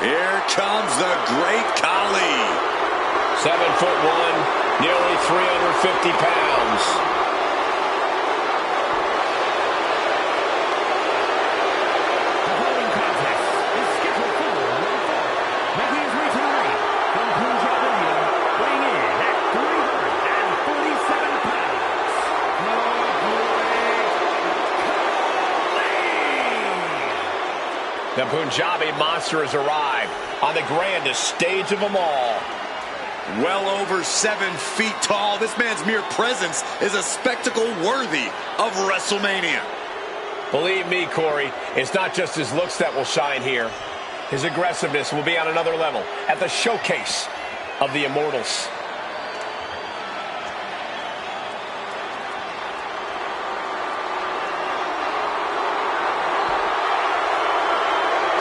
Here comes the great Khali. 7'1", nearly 350 pounds. The following contest is scheduled for one fall. Making his way to the ring from Punjab, India, weighing in at 347 pounds. The Punjabi monster has arrived on the grandest stage of them all. Well over 7 feet tall, this man's mere presence is a spectacle worthy of WrestleMania. Believe me, Corey, it's not just his looks that will shine here. His aggressiveness will be on another level at the showcase of the Immortals.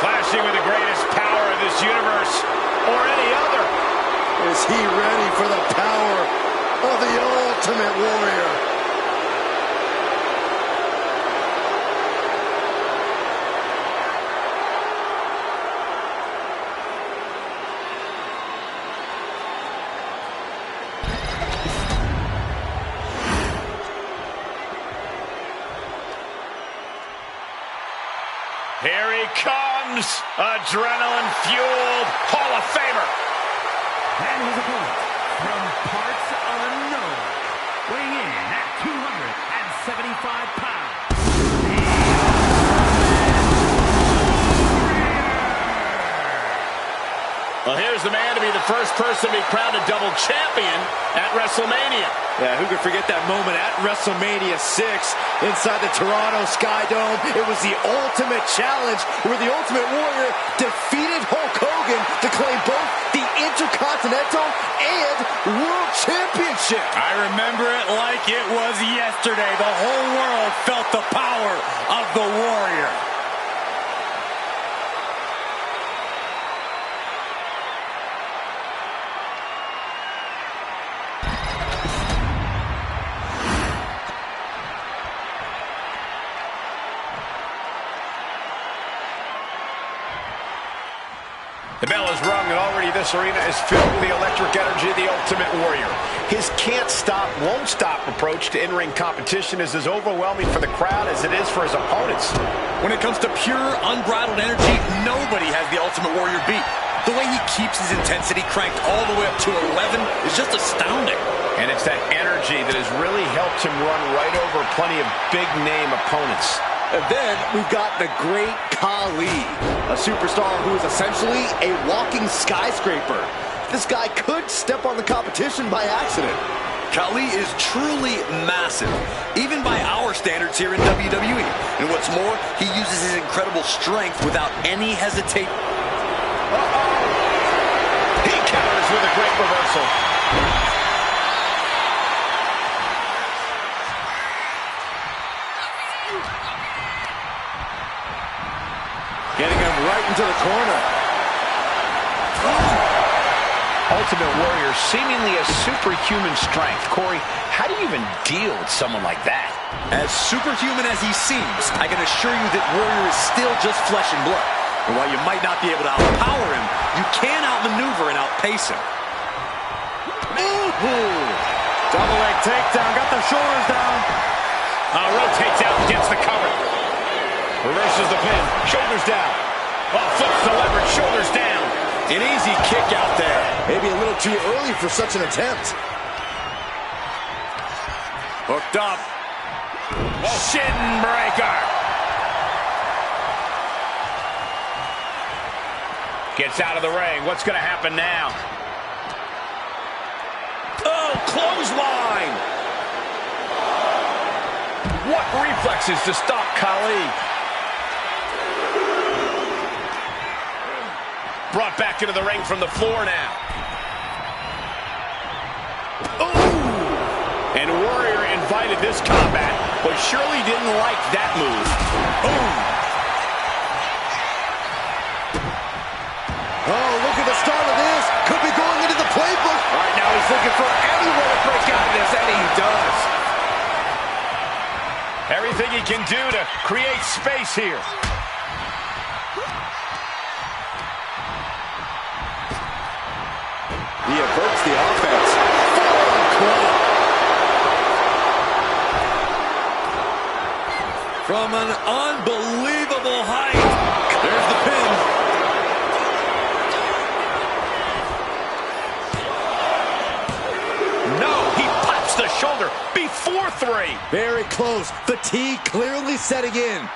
Clashing with the greatest power of this universe or any other. Is he ready for the power of the Ultimate Warrior? Here he comes, adrenaline-fueled Hall of Famer. And his opponent, from parts unknown, weighing in at 275 pounds. Well, here's the man to be the first person to be crowned a double champion at WrestleMania. Yeah, who could forget that moment at WrestleMania 6 inside the Toronto Sky Dome? It was the ultimate challenge where the Ultimate Warrior defeated Hulk Hogan to claim both the Intercontinental and World Championship. I remember it like it was yesterday. The whole world felt the power of the Warrior. The bell is rung, and already this arena is filled with the electric energy of the Ultimate Warrior. His can't-stop, won't-stop approach to in-ring competition is as overwhelming for the crowd as it is for his opponents. When it comes to pure, unbridled energy, nobody has the Ultimate Warrior beat. The way he keeps his intensity cranked all the way up to 11 is just astounding. And it's that energy that has really helped him run right over plenty of big-name opponents. And then we've got the great Khali, a superstar who is essentially a walking skyscraper. This guy could step on the competition by accident. Khali is truly massive, even by our standards here in WWE. And what's more, he uses his incredible strength without any hesitation. He counters with a great reversal. Getting him right into the corner. Ultimate Warrior, seemingly a superhuman strength. Corey, how do you even deal with someone like that? As superhuman as he seems, I can assure you that Warrior is still just flesh and blood. And while you might not be able to outpower him, you can outmaneuver and outpace him. Ooh. Double leg takedown, got the shoulders down. Rotates out and gets the cover. Reverses the pin, shoulders down. Oh, flips the leverage, shoulders down. An easy kick out there. Maybe a little too early for such an attempt. Hooked up. Shin breaker. Gets out of the ring. What's going to happen now? Oh, clothesline. What reflexes to stop Khali? Brought back into the ring from the floor now. Ooh! And Warrior invited this combat, but surely didn't like that move. Boom! Oh, look at the start of this. Could be going into the playbook. All right, now he's looking for anywhere to break out of this, and he does. Everything he can do to create space here. He averts the offense. Forearm club. From an unbelievable height. There's the pin. No, he pops the shoulder before 3. Very close. Fatigue clearly setting in.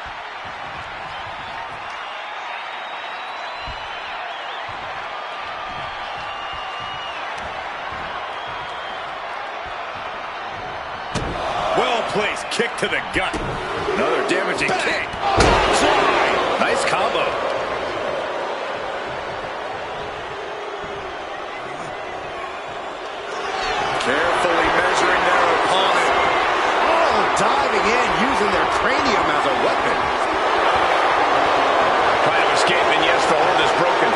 Well-placed kick to the gut. Another damaging kick. Nice combo. Carefully measuring their opponent. Oh, diving in, using their cranium as a weapon. Trying to escape, and yes, the hold is broken.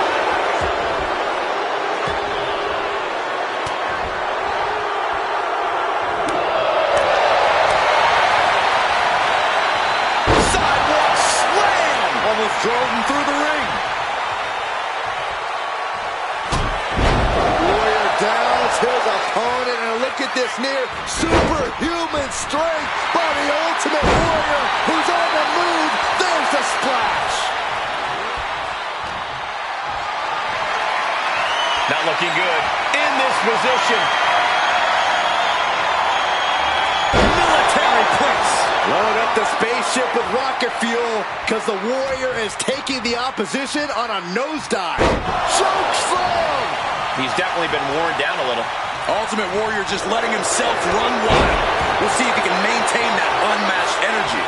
Sidewalk slam! Almost drove him through the ring. Warrior downs his opponent, and look at this near superhuman strength by the Ultimate Warrior, who's on the move. There's the splash. Not looking good in this position. Military press. Load up the spaceship with rocket fuel, because the Warrior is taking the opposition on a nosedive. Choke slam! He's definitely been worn down a little. Ultimate Warrior just letting himself run wild. We'll see if he can maintain that unmatched energy.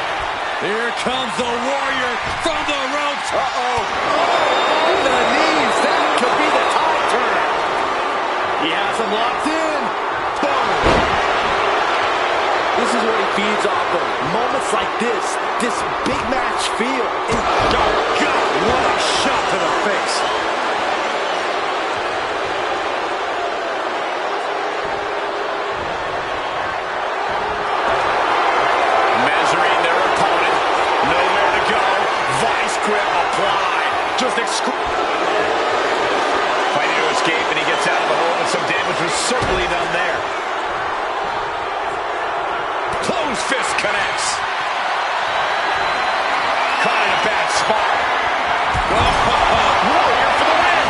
Here comes the Warrior from the ropes. Uh-oh. On the knees. That could be the tide turn. He has him locked in. Boom. This is what he feeds off of. Moments like this big match feel. Oh, God, what a shot to the face. Measuring their opponent. Nowhere to go. Vice grip applied. Just fighting to escape, and he gets out of the hole, but some damage was certainly done there. Closed fist connects. Caught in a bad spot. Warrior for the win.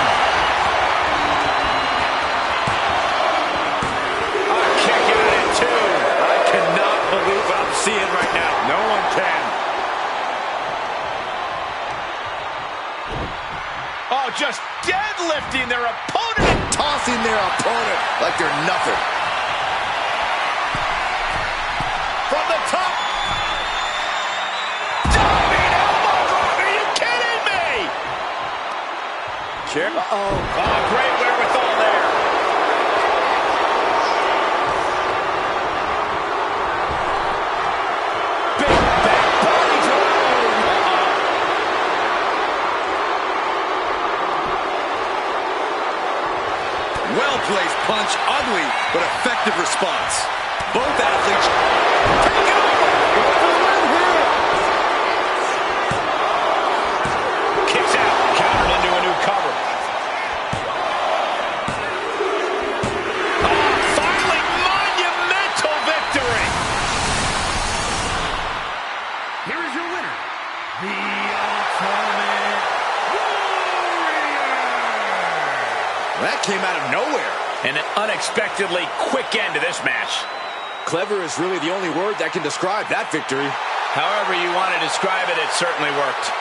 A kick out at 2. I cannot believe what I'm seeing right now. No one can. Oh, just deadlifting their opponent. Tossing their opponent like they're nothing. From the top. Diving elbow drop. Are you kidding me? Chip. Oh, great wherewithal there. Big back body drop. Well-placed punch, ugly, but effective response. Both athletes taking over. Kicks out, countered into a new cover. Finally, monumental victory. Here is your winner, the Ultimate Warrior. That came out of nowhere. And an unexpectedly quick end to this match. Clever is really the only word that can describe that victory. However you want to describe it, it certainly worked.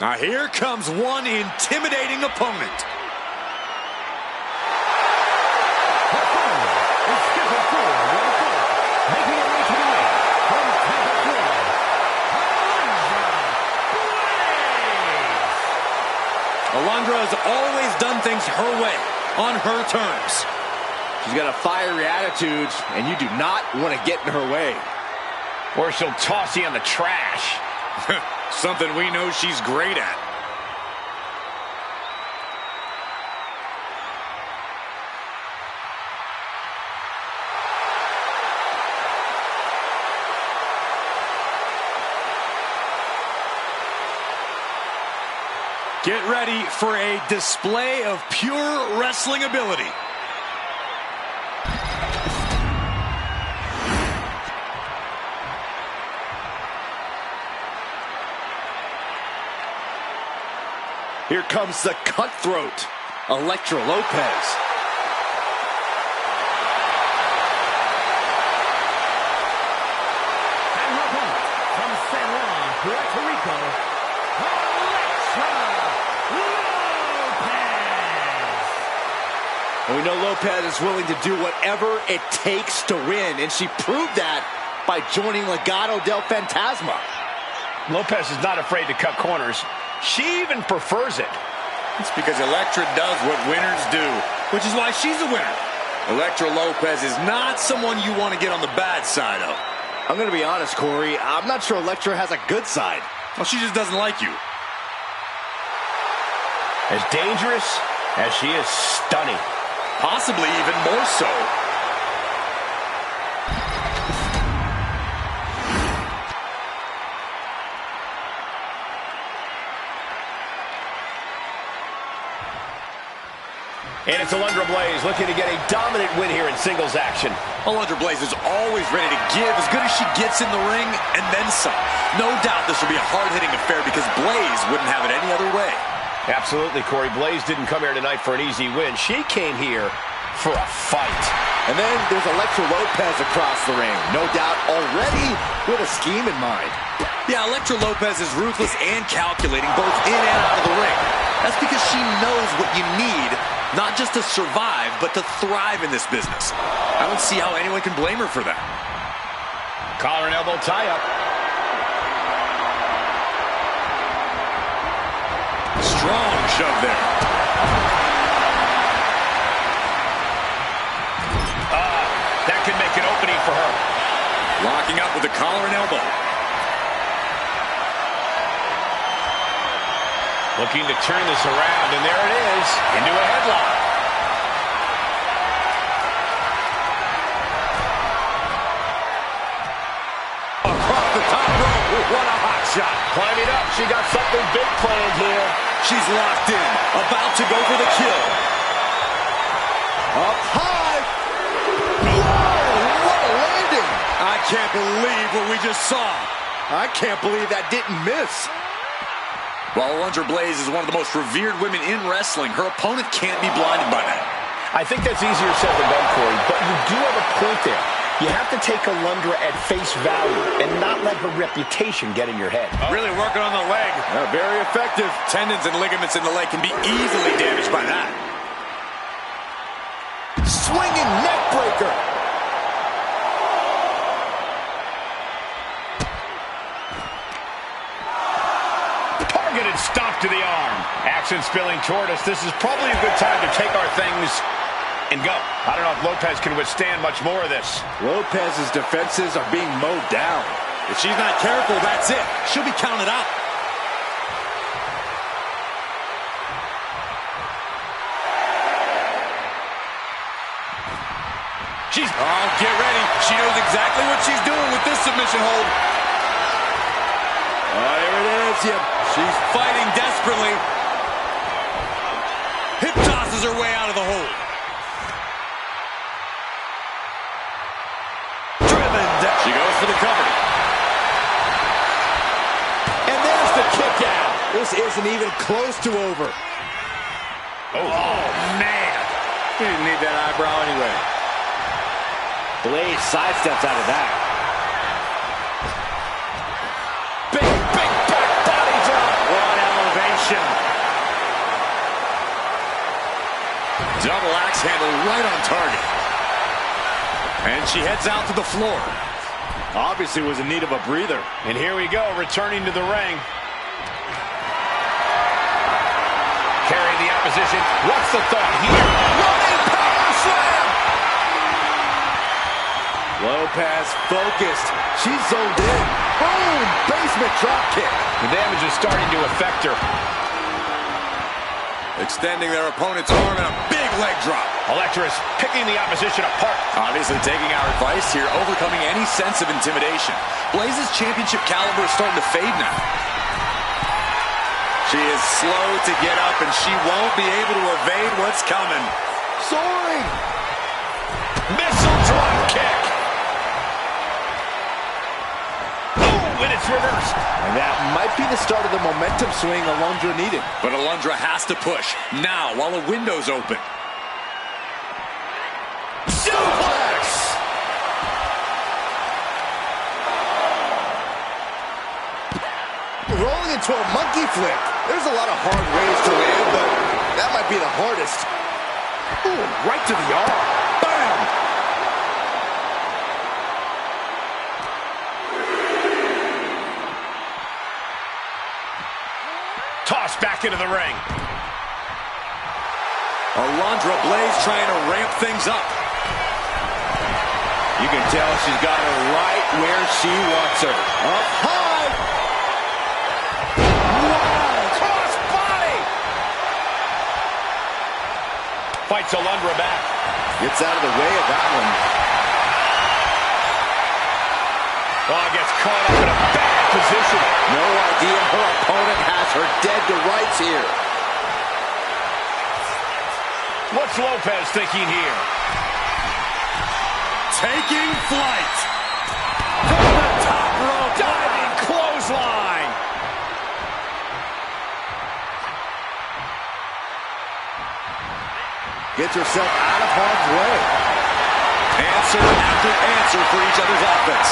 Now here comes one intimidating opponent. Alundra has always done things her way, on her terms. She's got a fiery attitude, and you do not want to get in her way. Or she'll toss you in the trash. Something we know she's great at. Get ready for a display of pure wrestling ability. Here comes the cutthroat, Elektra Lopez. And her opponent from San Juan, Puerto Rico, Elektra Lopez. And we know Lopez is willing to do whatever it takes to win, and she proved that by joining Legado del Fantasma. Lopez is not afraid to cut corners. She even prefers it. It's because Elektra does what winners do, which is why she's a winner. Elektra Lopez is not someone you want to get on the bad side of. I'm going to be honest, Corey. I'm not sure Elektra has a good side. Well, she just doesn't like you. As dangerous as she is stunning. Possibly even more so. And it's Alundra Blaze looking to get a dominant win here in singles action. Alundra Blaze is always ready to give as good as she gets in the ring, and then some. No doubt this will be a hard-hitting affair because Blaze wouldn't have it any other way. Absolutely, Corey. Blaze didn't come here tonight for an easy win. She came here for a fight. And then there's Elektra Lopez across the ring. No doubt already with a scheme in mind. Yeah, Elektra Lopez is ruthless and calculating both in and out of the ring. That's because she knows what you need, not just to survive, but to thrive in this business. I don't see how anyone can blame her for that. Collar and elbow tie-up. Strong shove there. That could make an opening for her. Locking up with the collar and elbow. Looking to turn this around, and there it is, into a headlock. Across the top rope, what a hot shot. Climbing up, she got something big planned here. She's locked in, about to go for the kill. Up high. Whoa, what a landing. I can't believe what we just saw. I can't believe that didn't miss. While Alundra Blaze is one of the most revered women in wrestling, her opponent can't be blinded by that. I think that's easier said than done, Corey, but you do have a point there. You have to take Alundra at face value and not let her reputation get in your head. Really working on the leg. Very effective. Tendons and ligaments in the leg can be easily damaged by that. Swinging neck breaker. Targeted stomp to the arm. Action spilling toward us. This is probably a good time to take our things and go. I don't know if Lopez can withstand much more of this. Lopez's defenses are being mowed down. If she's not careful, that's it. She'll be counted out. Oh, get ready. She knows exactly what she's doing with this submission hold. Oh, here it is. Yep. She's fighting desperately. Hip tosses her way out of the hold. Driven down. She goes for the cover. And there's the kick out. This isn't even close to over. Oh, man. He didn't need that eyebrow anyway. Blaze sidesteps out of that. Big back body drop. What handle right on target. And she heads out to the floor. Obviously was in need of a breather. And here we go, returning to the ring. Carrying the opposition. What's the thought here? Running power slam! Lopez focused. She's zoned in. Boom! Basement drop kick. The damage is starting to affect her. Extending their opponent's arm and a big leg drop. Elektra is picking the opposition apart. Obviously taking our advice here, overcoming any sense of intimidation. Blaze's championship caliber is starting to fade now. She is slow to get up, and she won't be able to evade what's coming. Soaring! Missile drop kick. Oh, and it's reversed. And that might be the start of the momentum swing Alundra needed. But Alundra has to push now while the window's open. Suplex! Rolling into a monkey flip. There's a lot of hard ways to land, but that might be the hardest. Ooh, right to the arm. Bam! Tossed back into the ring. Alundra Blaze trying to ramp things up. You can tell she's got her right where she wants her. Up high! Wow! Cross body! Fights Alundra back. Gets out of the way of that one. Oh, gets caught up in a bad position. No idea her opponent has her dead to rights here. What's Lopez thinking here? Taking flight. From the top rope, diving clothesline. Get yourself out of harm's way. Answer after answer for each other's offense.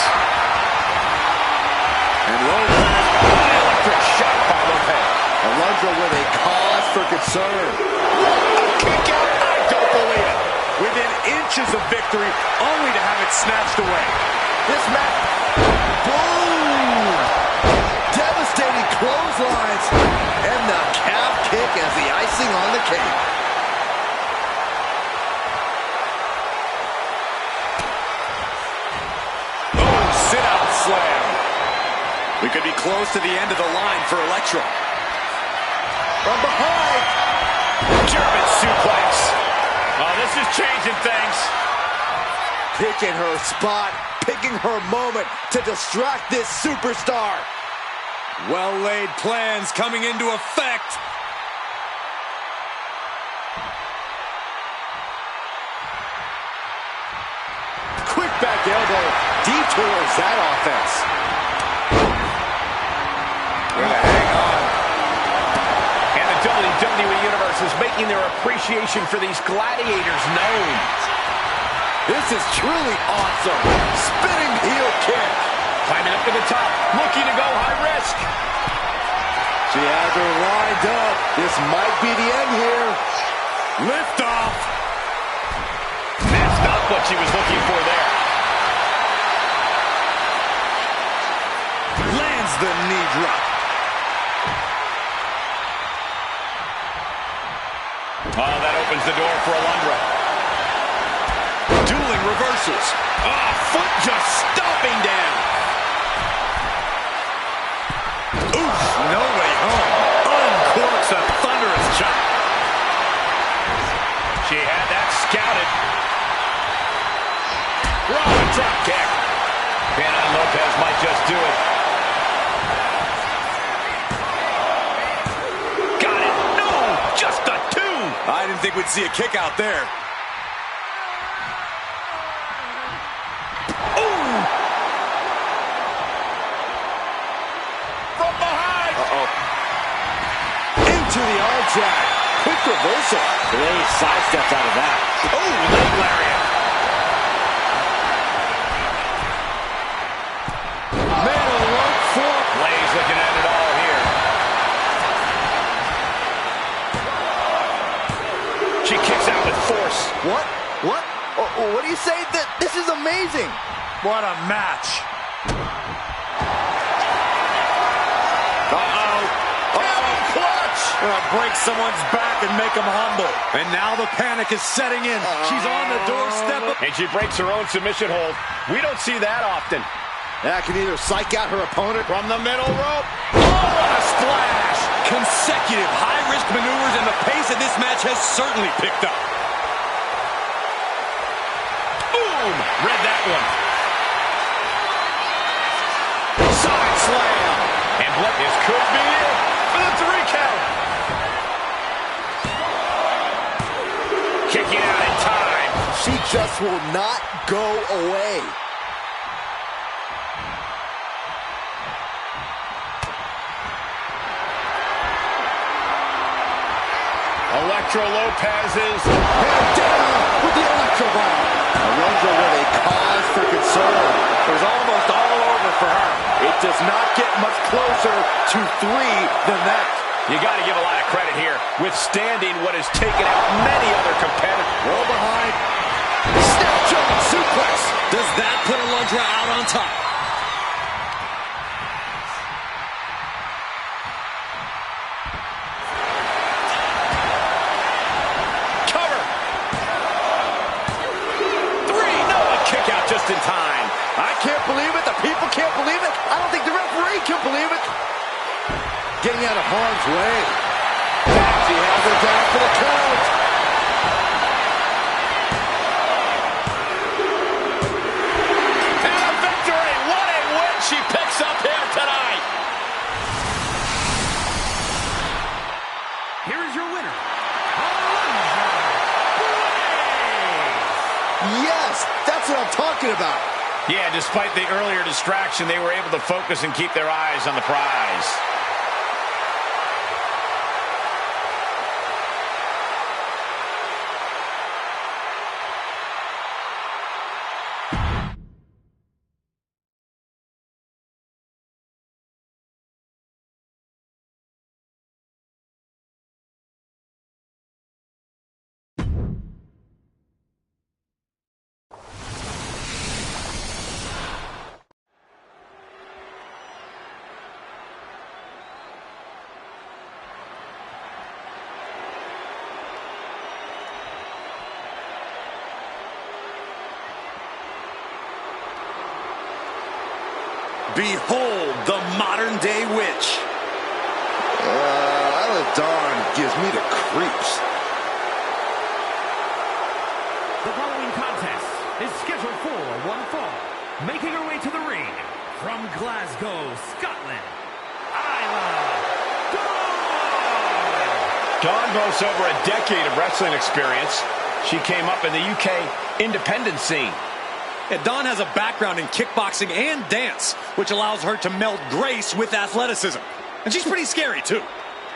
And Lopez, Electric shot by Lopez. Alundra with a cause for concern. A kick out, I don't believe it. within inches of victory, only to have it snatched away. This match, boom! Devastating clotheslines, and the calf kick as the icing on the cake. Oh, sit-out slam. We could be close to the end of the line for Elektra. From behind. German suplex. Oh, this is changing things. Picking her spot, picking her moment to distract this superstar. Well-laid plans coming into effect. Quick back elbow detours that offense. Gonna hang on. And the WWE Universe is making their appreciation for these gladiators known. This is truly awesome. Spinning heel kick. Climbing up to the top, looking to go high risk. She has her lined up. This might be the end here. Lift off. That's not what she was looking for there. Lands the knee drop. Oh, that opens the door for Alundra. Dueling reversals. Oh, foot just stomping down. Oof, no way home. Uncorks a thunderous chop. She had that scouted. Rolling drop kick. Pin on Lopez might just do it. Got it. No, just a two. I didn't think we'd see a kick out there. Ooh. From behind. Into the arm drag. Quick reversal. Blaze sidesteps out of that. Oh, leg lariat. Man alert for. Blaze looking at it all here. She kicks out with force. amazing. What a match. Break someone's back and make them humble. And now the panic is setting in. She's on the doorstep. And she breaks her own submission hold. We don't see that often. That can either psych out her opponent From the middle rope. Oh, what a splash. Consecutive high-risk maneuvers, and the pace of this match has certainly picked up. Boom! Read that one. side slam. And what this could be it for the 3 count. Kicking out in time. She just will not go away. Electra Lopez's And down with the Electro Bomb. Alonso with a cause for concern. It was almost all over for her. It does not get much closer to 3 than that. You got to give a lot of credit here, withstanding what has taken out many other competitors. Roll behind. Snap jump suplex. Does that put Alundra out on top? Cover. 3, no, a kick out just in time. I can't believe it. The people can't believe it. I don't think the referee can believe it. Getting out of harm's way. She has her down for the count. And a victory. What a win she picks up here tonight. Here is your winner, Alundra Blaze. Yes, that's what I'm talking about. Yeah, despite the earlier distraction, they were able to focus and keep their eyes on the prize. Behold the modern-day witch. Isla Dawn gives me the creeps. The following contest is scheduled for one fall. Making her way to the ring from Glasgow, Scotland, Isla Dawn. Dawn boasts over a decade of wrestling experience. She came up in the UK independent scene. Yeah, Dawn has a background in kickboxing and dance, which allows her to meld grace with athleticism. And she's pretty scary, too.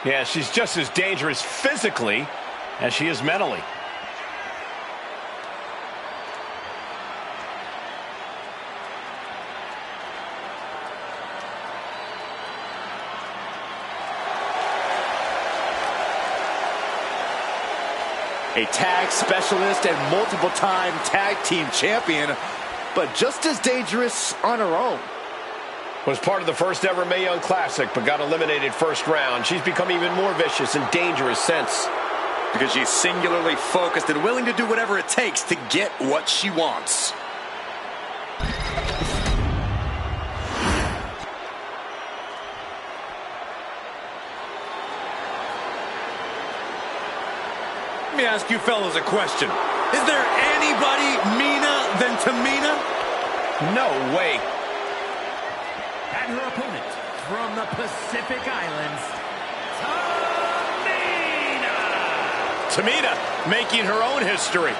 Yeah, she's just as dangerous physically as she is mentally. A tag specialist and multiple-time tag team champion, but just as dangerous on her own. Was part of the first ever Mae Young Classic, but got eliminated first round. She's become even more vicious and dangerous since. Because she's singularly focused and willing to do whatever it takes to get what she wants. Let me ask you fellas a question. Is there anybody meaner than Tamina? No way. And her opponent from the Pacific Islands, Tamina. Tamina making her own history.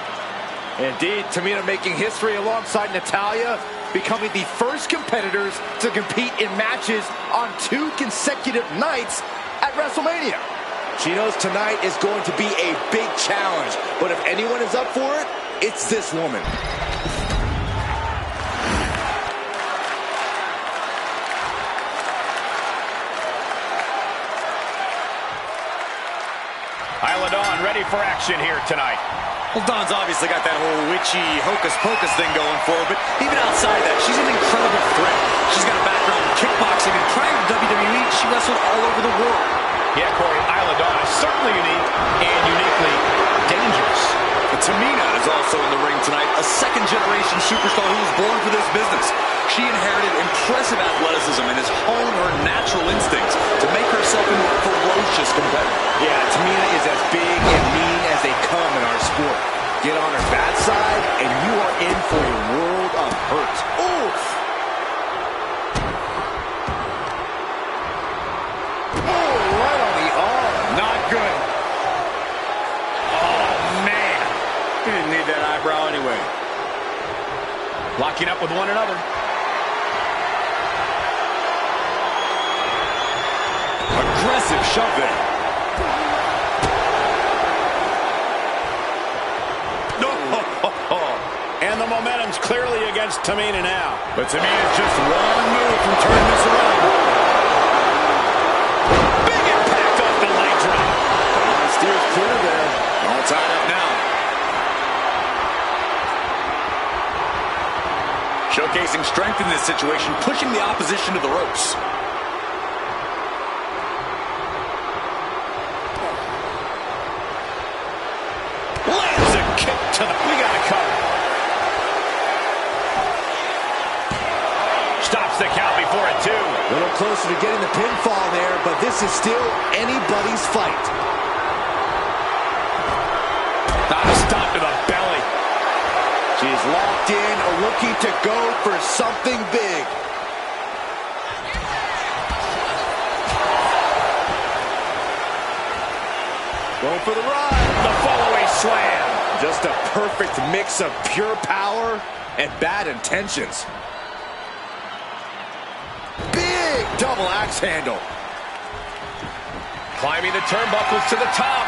Indeed, Tamina making history alongside Natalya, becoming the first competitors to compete in matches on 2 consecutive nights at WrestleMania. She knows tonight is going to be a big challenge, but if anyone is up for it, it's this woman. Isla Dawn ready for action here tonight. Well, Dawn's obviously got that whole witchy hocus-pocus thing going for her, but even outside that, she's an incredible threat. She's got a background in kickboxing, and prior to WWE, she wrestled all over the world. Yeah, Corey, Isla Dawn is certainly unique and uniquely dangerous. Tamina is also in the ring tonight, a second-generation superstar who was born for this business. She inherited impressive athleticism and has honed her natural instincts to make herself into a ferocious competitor. Yeah, Tamina is as big and mean as they come in our sport. Get on her bad side, and you are in for a world of hurt. Oof! Oh, right on the arm. Not good. Oh, man. You didn't need that eyebrow anyway. Locking up with one another. Aggressive shove there. And the momentum's clearly against Tamina now. But Tamina's just one move from turning this around. Big impact off the leg drop. Steers clear there. All tied up now. Showcasing strength in this situation, pushing the opposition to the ropes. Lands a kick to the... We got to cover. Stops the count before a 2. A little closer to getting the pinfall there, but this is still anybody's fight. Not a stop to the belly. She's locked in, looking to go for something big. Going for the run. The follow-away slam. Just a perfect mix of pure power and bad intentions. Big double axe handle. Climbing the turnbuckles to the top.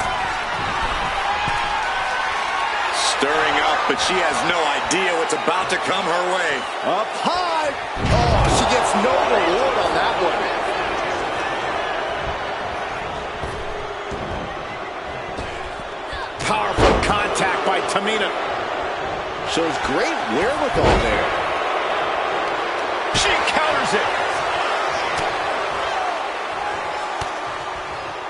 Stirring up, but she has no idea what's about to come her way. Up high. Oh, she gets no reward on that one. Powerful contact by Tamina. Shows great wherewithal there. She counters it.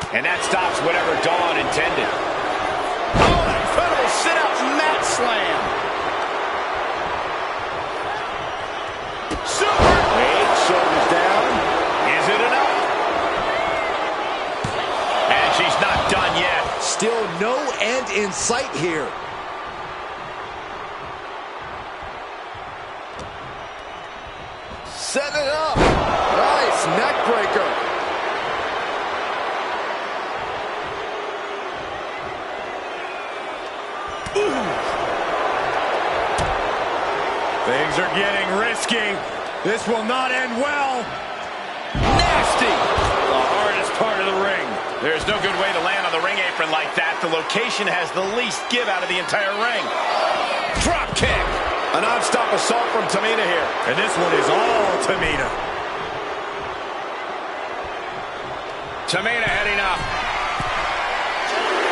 And that stops whatever Dawn intended. Oh, an incredible sit-out mat slam. Super. Wait, shoulders down. Is it enough? And she's not done yet. Still no end in sight here. Set it up. Nice neck breaker. Things are getting risky. This will not end well. Nasty. The hardest part of the ring. There's no good way to land on the ring apron like that. The location has the least give out of the entire ring. Drop kick. A non-stop assault from Tamina here. And this one is all Tamina. Tamina heading up.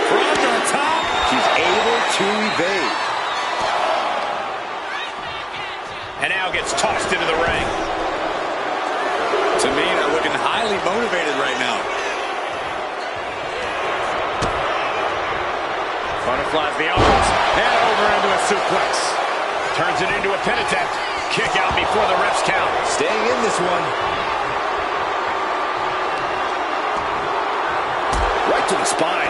From the top. She's able to evade. And now gets tossed into the ring. Tamina looking highly motivated right now. Butterflies the arms and over into a suplex. Turns it into a pin attempt. Kick out before the ref's count. Staying in this one. Right to the spine.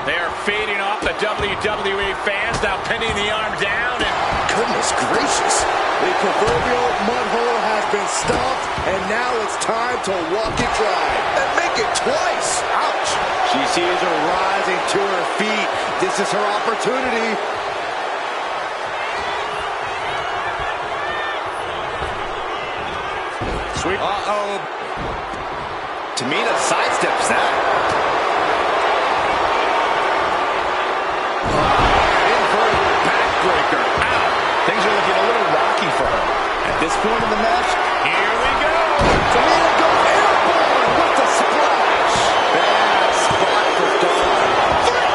They are feeding off the WWE fans, now pinning the arm down. And Goodness gracious. The proverbial mud hole has been stomped, and now it's time to walk it dry. And make it twice. Ouch. She sees her rising to her feet. This is her opportunity. sweep. Uh-oh. Tamina sidesteps that. Inverted backbreaker. Ow. Things are looking a little rocky for her. At this point in the match, Here we go. Tamina goes airborne with the splash. Bad spot for Dawn.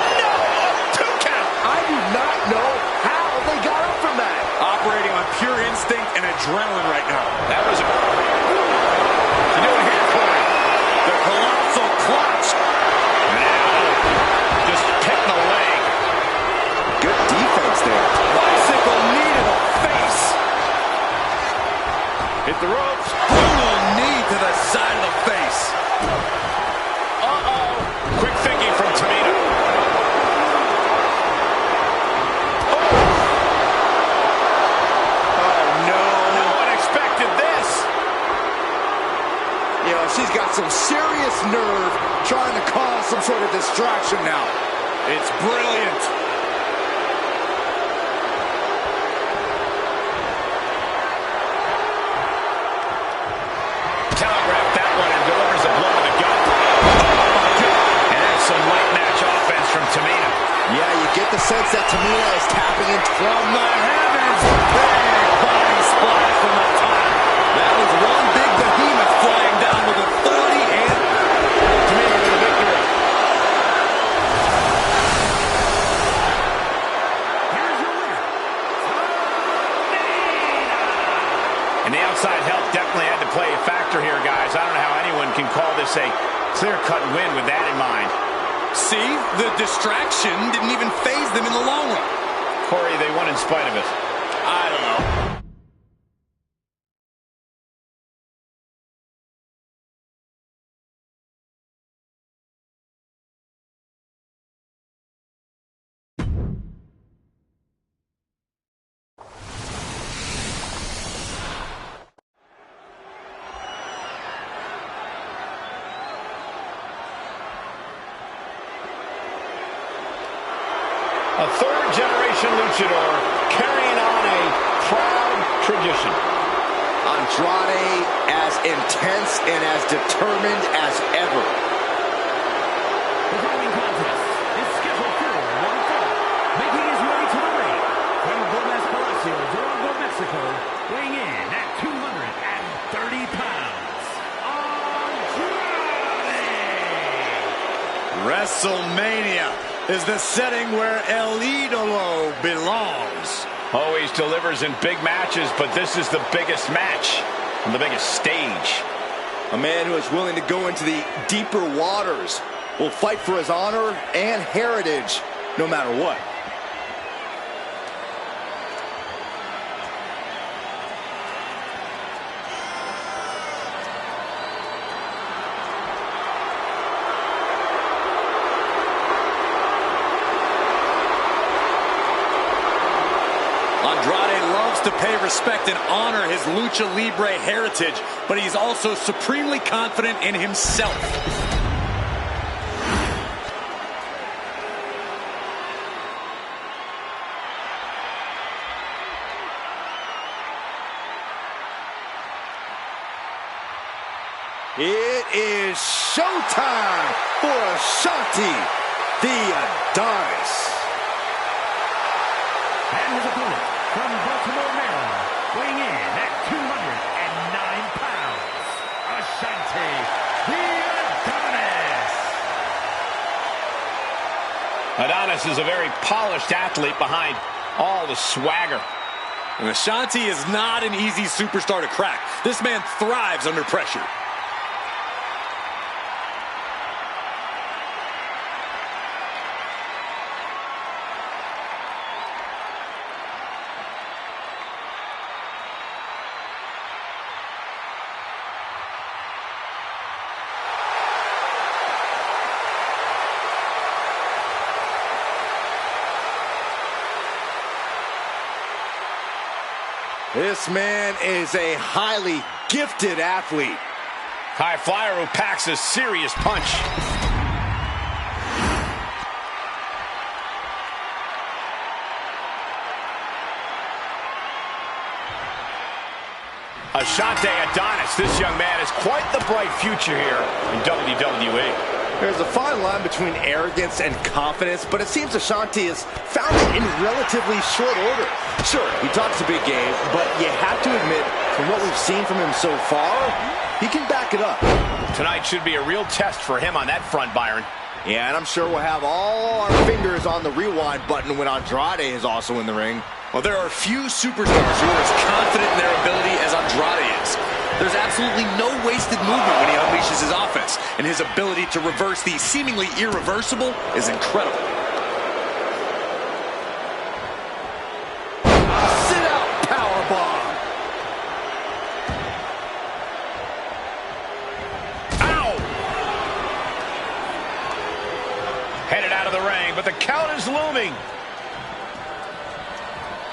she's got some serious nerve trying to cause some sort of distraction now. It's brilliant. Telegraphed that one and delivers a blow to the gut. Oh, my God. And that's some late match offense from Tamina. Yeah, you get the sense that Tamina is tapping in from the heavens. Big body splash from the top. That was one big behemoth flying down with authority and Tamina with a victory. Here's your winner, And the outside help definitely had to play a factor here, guys. I don't know how anyone can call this a clear-cut win with that in mind. See, the distraction didn't even faze them in the long run. Corey, they won in spite of it. I don't know. A third-generation luchador carrying on a proud tradition. Andrade as intense and as determined as ever. The following contest is scheduled for one fall. Making his way to the ring from Gomez Palacio, Durango, Mexico, weighing in at 230 pounds, Andrade! WrestleMania is the setting where El Idolo belongs. Always delivers in big matches, but this is the biggest match on the biggest stage. A man who is willing to go into the deeper waters, will fight for his honor and heritage no matter what. Andrade loves to pay respect and honor his Lucha Libre heritage, but he's also supremely confident in himself. It is showtime for Ashanti, the Adonis. And his opponent from Baltimore, Maryland, weighing in at 209 pounds, Ashanti, the Adonis. Adonis is a very polished athlete behind all the swagger. And Ashanti is not an easy superstar to crack. This man thrives under pressure. This man is a highly gifted athlete. High flyer who packs a serious punch. Ashanti Adonis, this young man has quite the bright future here in WWE. There's a fine line between arrogance and confidence, but it seems Ashanti has found it in relatively short order. Sure, he talks a big game, but you have to admit, from what we've seen from him so far, he can back it up. Tonight should be a real test for him on that front, Byron. Yeah, and I'm sure we'll have all our fingers on the rewind button when Andrade is also in the ring. Well, there are few superstars who are as confident in their ability as Andrade is. There's absolutely no wasted movement when he unleashes his offense, and his ability to reverse the seemingly irreversible is incredible. Sit-out powerbomb. Ow! Headed out of the ring, but the count is looming.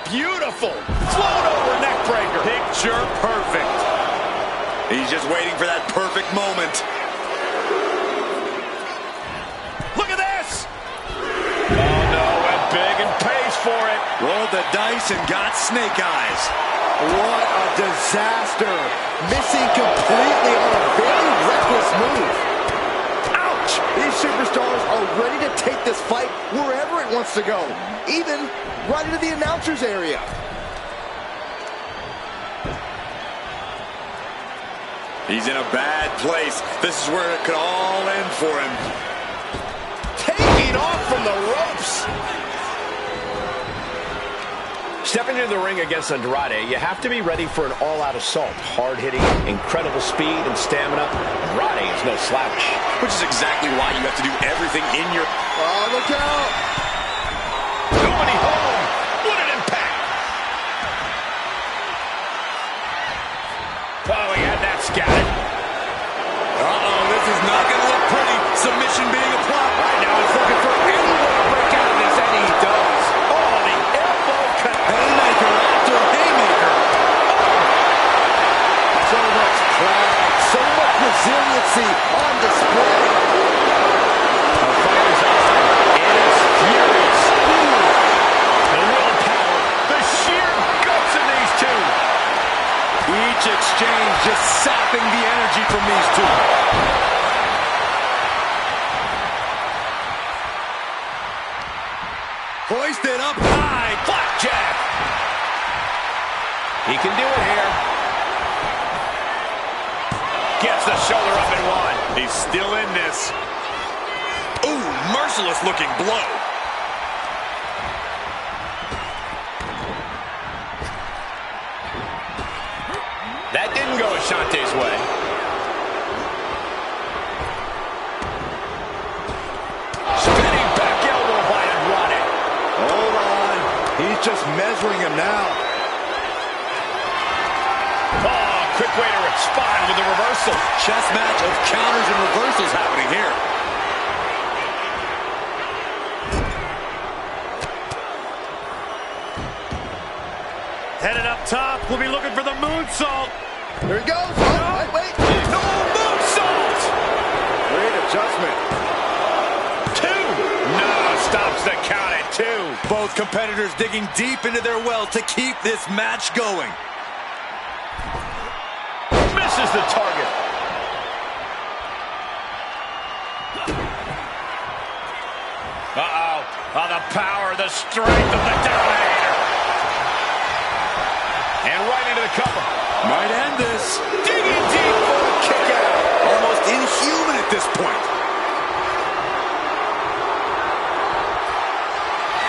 Beautiful. Float over neck breaker. Picture perfect. He's just waiting for that perfect moment. Look at this! Oh, no, went big and pays for it. Rolled the dice and got snake eyes. What a disaster. Missing completely on a very reckless move. Ouch! These superstars are ready to take this fight wherever it wants to go. Even right into the announcer's area. He's in a bad place. This is where it could all end for him. Taking off from the ropes. Stepping into the ring against Andrade, you have to be ready for an all-out assault. Hard-hitting, incredible speed and stamina. Andrade is no slouch. Which is exactly why you have to do everything in your... Oh, look out! Nobody home. What an impact. Oh, yeah, that's got it. Uh-oh, this is not going to look pretty. Submission being applied. Right now he's looking for anyone to break out of this, and he does. Oh, the elbow cut. Haymaker after haymaker. So much pride, so much resiliency on display. The fighter's eye is furious. The willpower, the sheer guts in these two. Each exchange just sapping the energy from these two. Hoisted up high. Blackjack. He can do it here. Gets the shoulder up and one. He's still in this. Ooh, merciless looking blow. That didn't go Ashante's way. Spinning back elbow by Andrade. Hold on. He's just measuring him now. Oh, quick way to respond with the reversal. Chess match of counters and reversals happening here. Headed up top. We'll be looking for the moonsault. Here he goes. Oh, wait. No moonsault. Great adjustment. Two. No, stops the count at two. Both competitors digging deep into their well to keep this match going. Misses the target. Uh-oh. Oh, the power, the strength of the Dominator. And right into the cover. Might end this. Digging deep for the kick out. Almost inhuman at this point.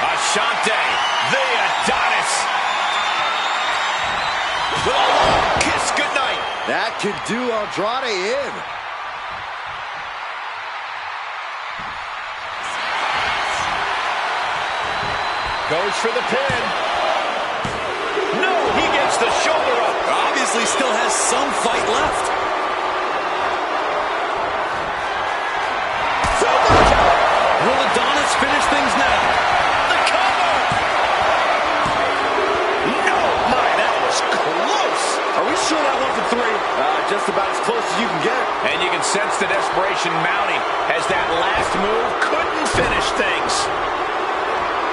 Ashante, the Adonis. With a long kiss goodnight. That could do Andrade in. Goes for the pin. No, he gets the shoulder up. Obviously still has some fight left. Will Adonis finish things now? The cover. No, my, that was close. Are we sure that wasn't three? Just about as close as you can get. And you can sense the desperation mounting as that last move couldn't finish things.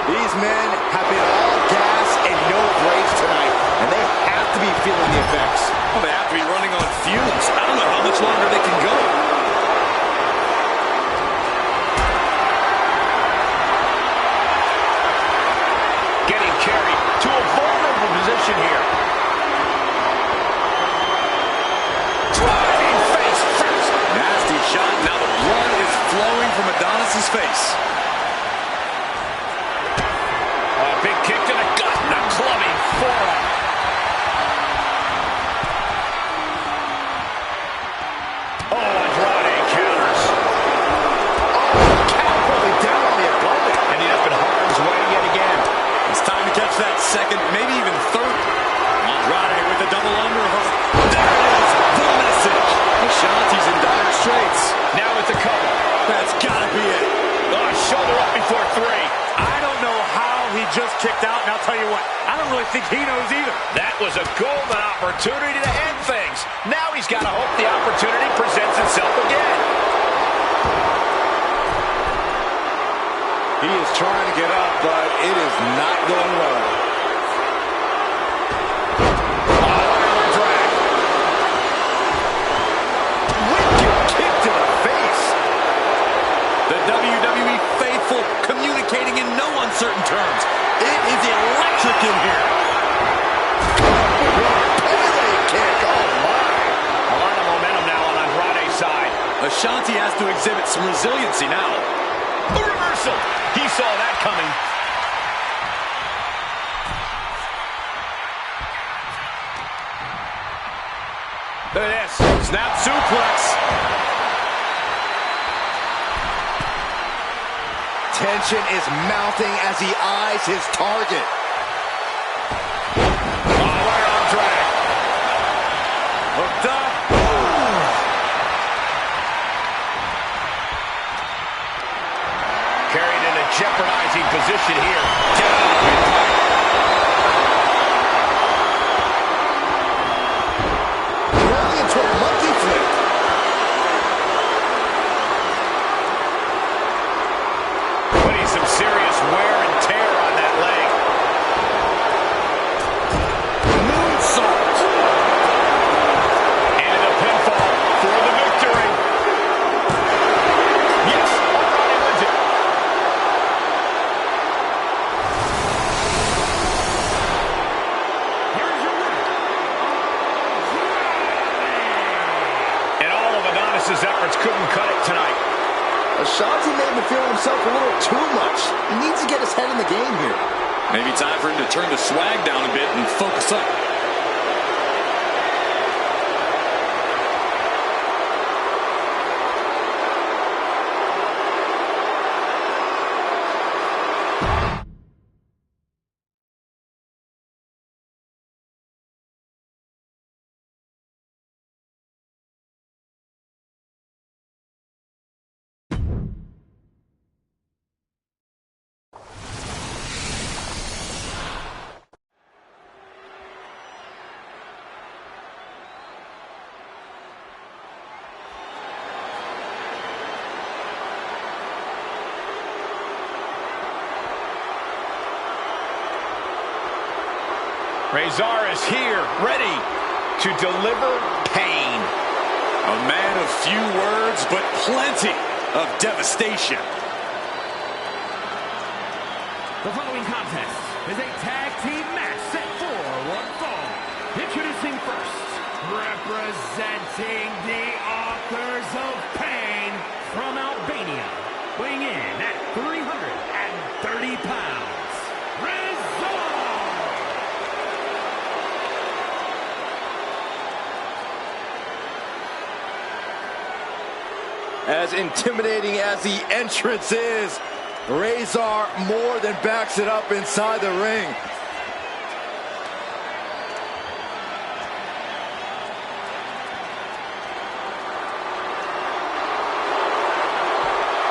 These men have been all gas and no brakes tonight, and they have to be feeling the effects. Well, they have to be running on fumes. I don't know how much longer they can go. Getting carried to a vulnerable position here. Driving face first. Nasty shot. Now the blood is flowing from Adonis's face. A big kick to the gut and a clubbing forearm. Oh, Andrade counters. Oh, catapulting down on the opponent. Ending up in harm's way yet again. It's time to catch that second, maybe even third. Andrade with a double underhook. There it is, the message. Ashante's in dire straits. Now with the cover. That's gotta be it. Oh, shoulder up before three. I don't know how he just kicked out, and I'll tell you what, I don't don't really think he knows either. That was a golden opportunity to end things. Now he's got to hope the opportunity presents itself again. He is trying to get up, but it is not going well. The WWE faithful communicating in no uncertain terms. It is electric in here. Pele kick, oh my. A lot of momentum now on Andrade's side. Ashanti has to exhibit some resiliency now. A reversal. He saw that coming. Look at this. Snap suplex. Tension is mounting as he eyes his target. Right on track. Hooked up. Carried in a jeopardizing position here. Rolling into a monkey flip. Putting some serious wear and tear on that leg. Moonsault. And a pinfall for the victory. Yes, Andrade wins it. Here's your winner. And all of Adonis's efforts couldn't cut it tonight. Ashanti may be feeling himself a little too much. He needs to get his head in the game here. Maybe time for him to turn the swag down a bit and focus up. Razor is here, ready to deliver pain. A man of few words, but plenty of devastation. The following contest is a tag team match set for one fall. Introducing first, representing the authors of pain from Albania, weighing in at 330 pounds, Razor! As intimidating as the entrance is, Razor more than backs it up inside the ring.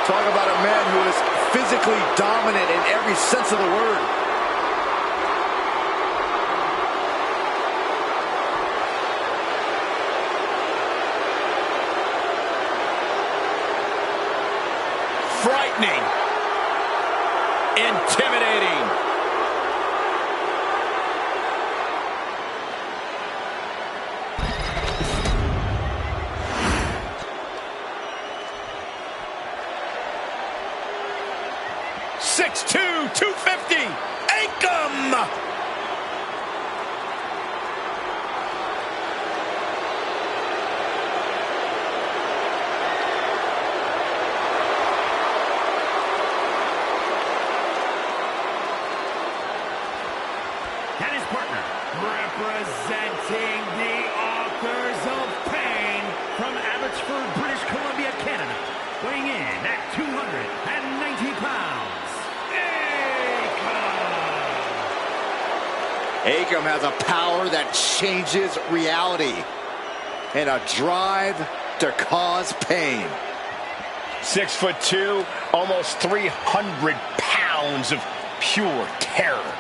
Talk about a man who is physically dominant in every sense of the word. Frightening. Intimidating. .6'2", 250. Ankam. And his partner, representing the authors of pain from Abbotsford, British Columbia, Canada, weighing in at 290 pounds, Akam has a power that changes reality and a drive to cause pain. 6'2", almost 300 pounds of pure terror.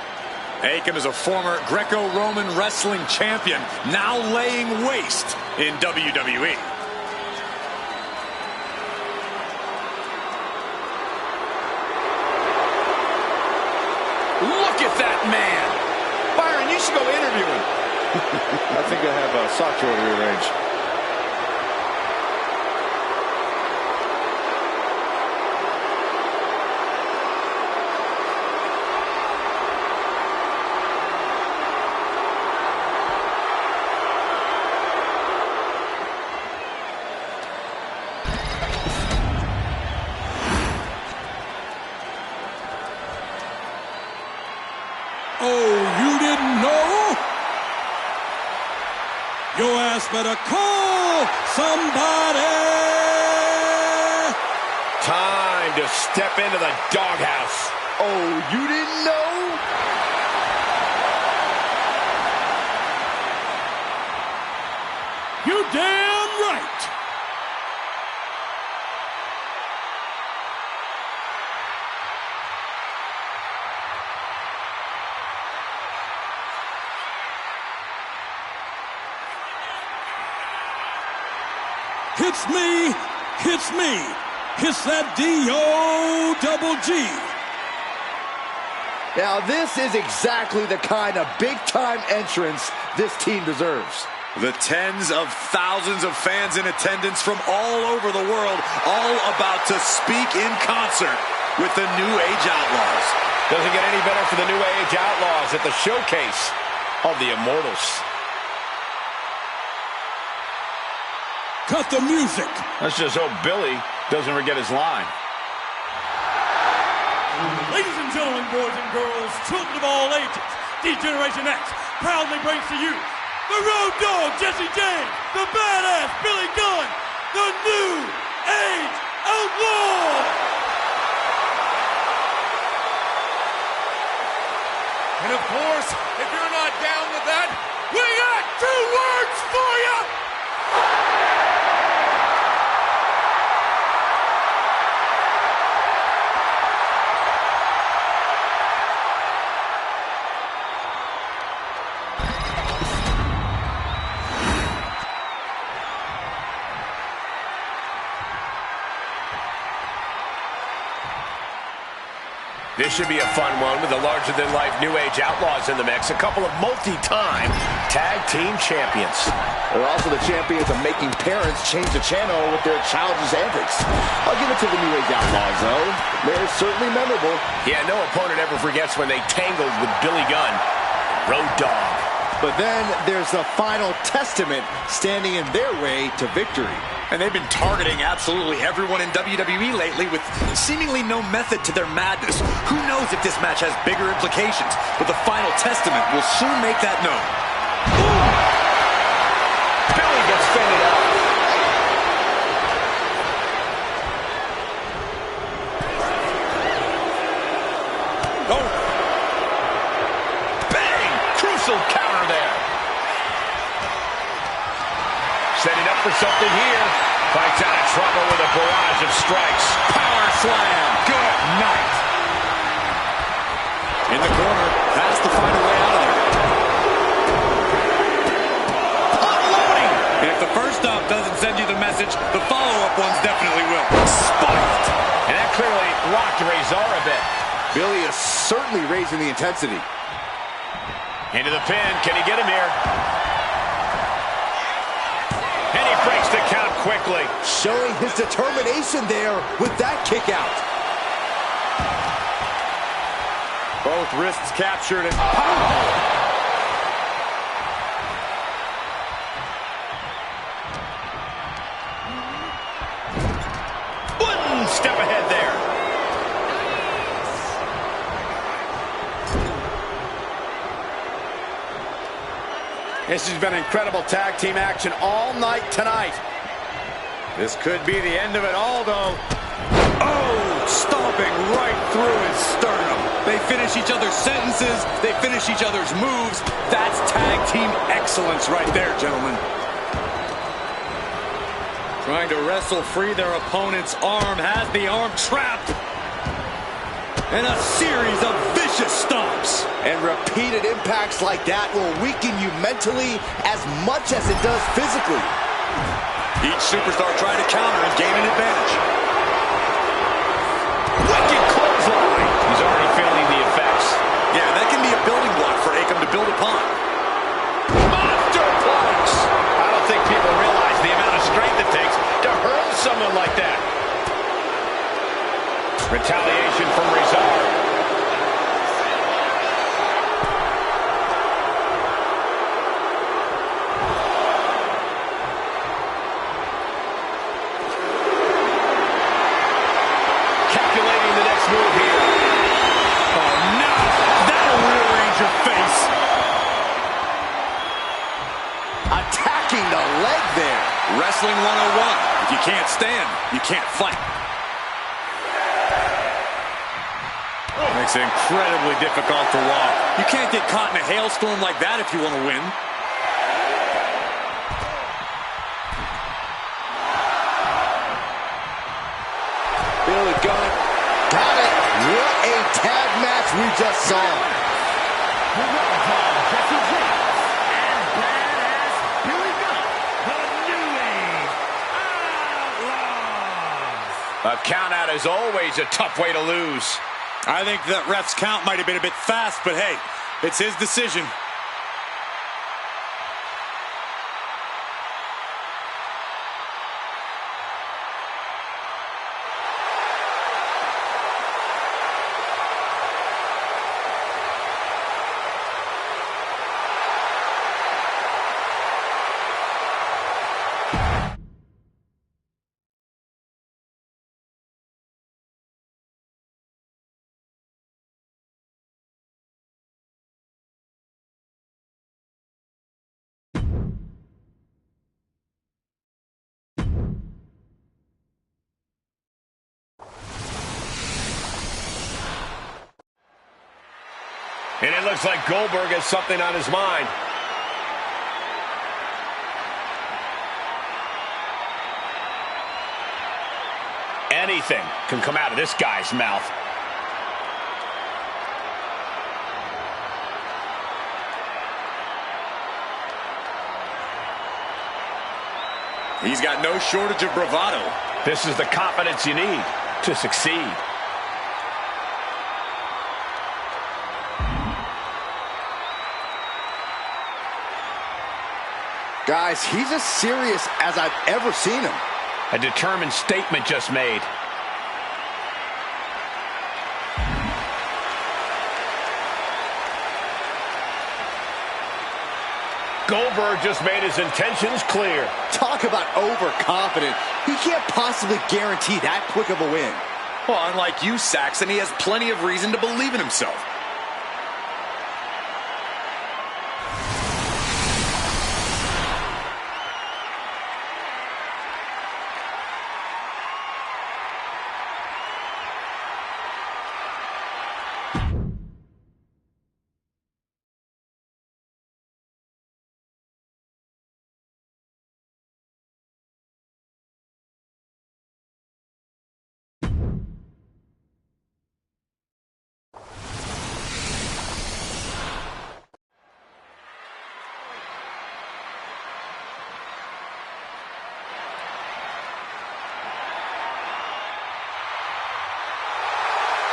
Akam is a former Greco-Roman wrestling champion, now laying waste in WWE. Look at that man! Byron, you should go interview him. I think I have a sock drawer to rearrange. Oh, you didn't know? Your ass better call somebody. Time to step into the doghouse. Oh, you didn't know? You damn right. Hits me, hits me, hits that D-O-double-G. Now, this is exactly the kind of big-time entrance this team deserves. The tens of thousands of fans in attendance from all over the world, all about to speak in concert with the New Age Outlaws. Doesn't get any better for the New Age Outlaws at the showcase of the Immortals. Cut the music. Let's just hope Billy doesn't forget his line. Ladies and gentlemen, boys and girls, children of all ages, D-Generation X proudly brings to you the Road Dogg, Jesse James, the Badass Billy Gunn, the New Age Outlaws. And of course, if you're not down with that, we got 2 words for you. This should be a fun one with the larger-than-life New Age Outlaws in the mix. A couple of multi-time tag team champions. They're also the champions of making parents change the channel with their childish antics. I'll give it to the New Age Outlaws, though. They're certainly memorable. Yeah, no opponent ever forgets when they tangled with Billy Gunn, Road Dogg. But then there's the final testament standing in their way to victory. And they've been targeting absolutely everyone in WWE lately with seemingly no method to their madness. Who knows if this match has bigger implications, but the final testament will soon make that known. Ooh. Billy gets fended off. Oh. Bang! Crucial counter there. Setting up for something here. Fights out of trouble with a barrage of strikes. Power slam. Good night. In the corner, has to find a way out of there. Unloading. And if the first stop doesn't send you the message, the follow-up ones definitely will. Spiked. And that clearly rocked Razor a bit. Billy is certainly raising the intensity. Into the pin. Can he get him here? And he breaks the count quickly. Showing his determination there with that kick out. Both wrists captured and One step ahead there. This has been incredible tag team action all night tonight. This could be the end of it all, though. Oh, stomping right through his sternum. They finish each other's sentences. They finish each other's moves. That's tag team excellence right there, gentlemen. Trying to wrestle free their opponent's arm. Has the arm trapped. And a series of vicious stomps. And repeated impacts like that will weaken you mentally as much as it does physically. Each superstar trying to counter and gain an advantage. Wicked clothesline. He's already feeling the effects. Yeah, that can be a building block for Akam to build upon. Monster punch! I don't think people realize the amount of strength it takes to hurl someone like that. Retaliation from Rezar. Calculating the next move here. Oh, no! That'll rearrange your face. Attacking the leg there. Wrestling 101. If you can't stand, you can't fight. Makes it incredibly difficult to walk. You can't get caught in a hailstorm like that if you want to win. Billy Gunn. Got it. What a tag match we just saw. Jesse James and badass Billy Gunn, the New Age Outlaws. A count out is always a tough way to lose. I think that ref's count might have been a bit fast, but hey, it's his decision. And it looks like Goldberg has something on his mind. Anything can come out of this guy's mouth. He's got no shortage of bravado. This is the confidence you need to succeed. Guys, he's as serious as I've ever seen him. A determined statement just made. Goldberg just made his intentions clear. Talk about overconfident. He can't possibly guarantee that quick of a win. Well, unlike you, Saxon, he has plenty of reason to believe in himself.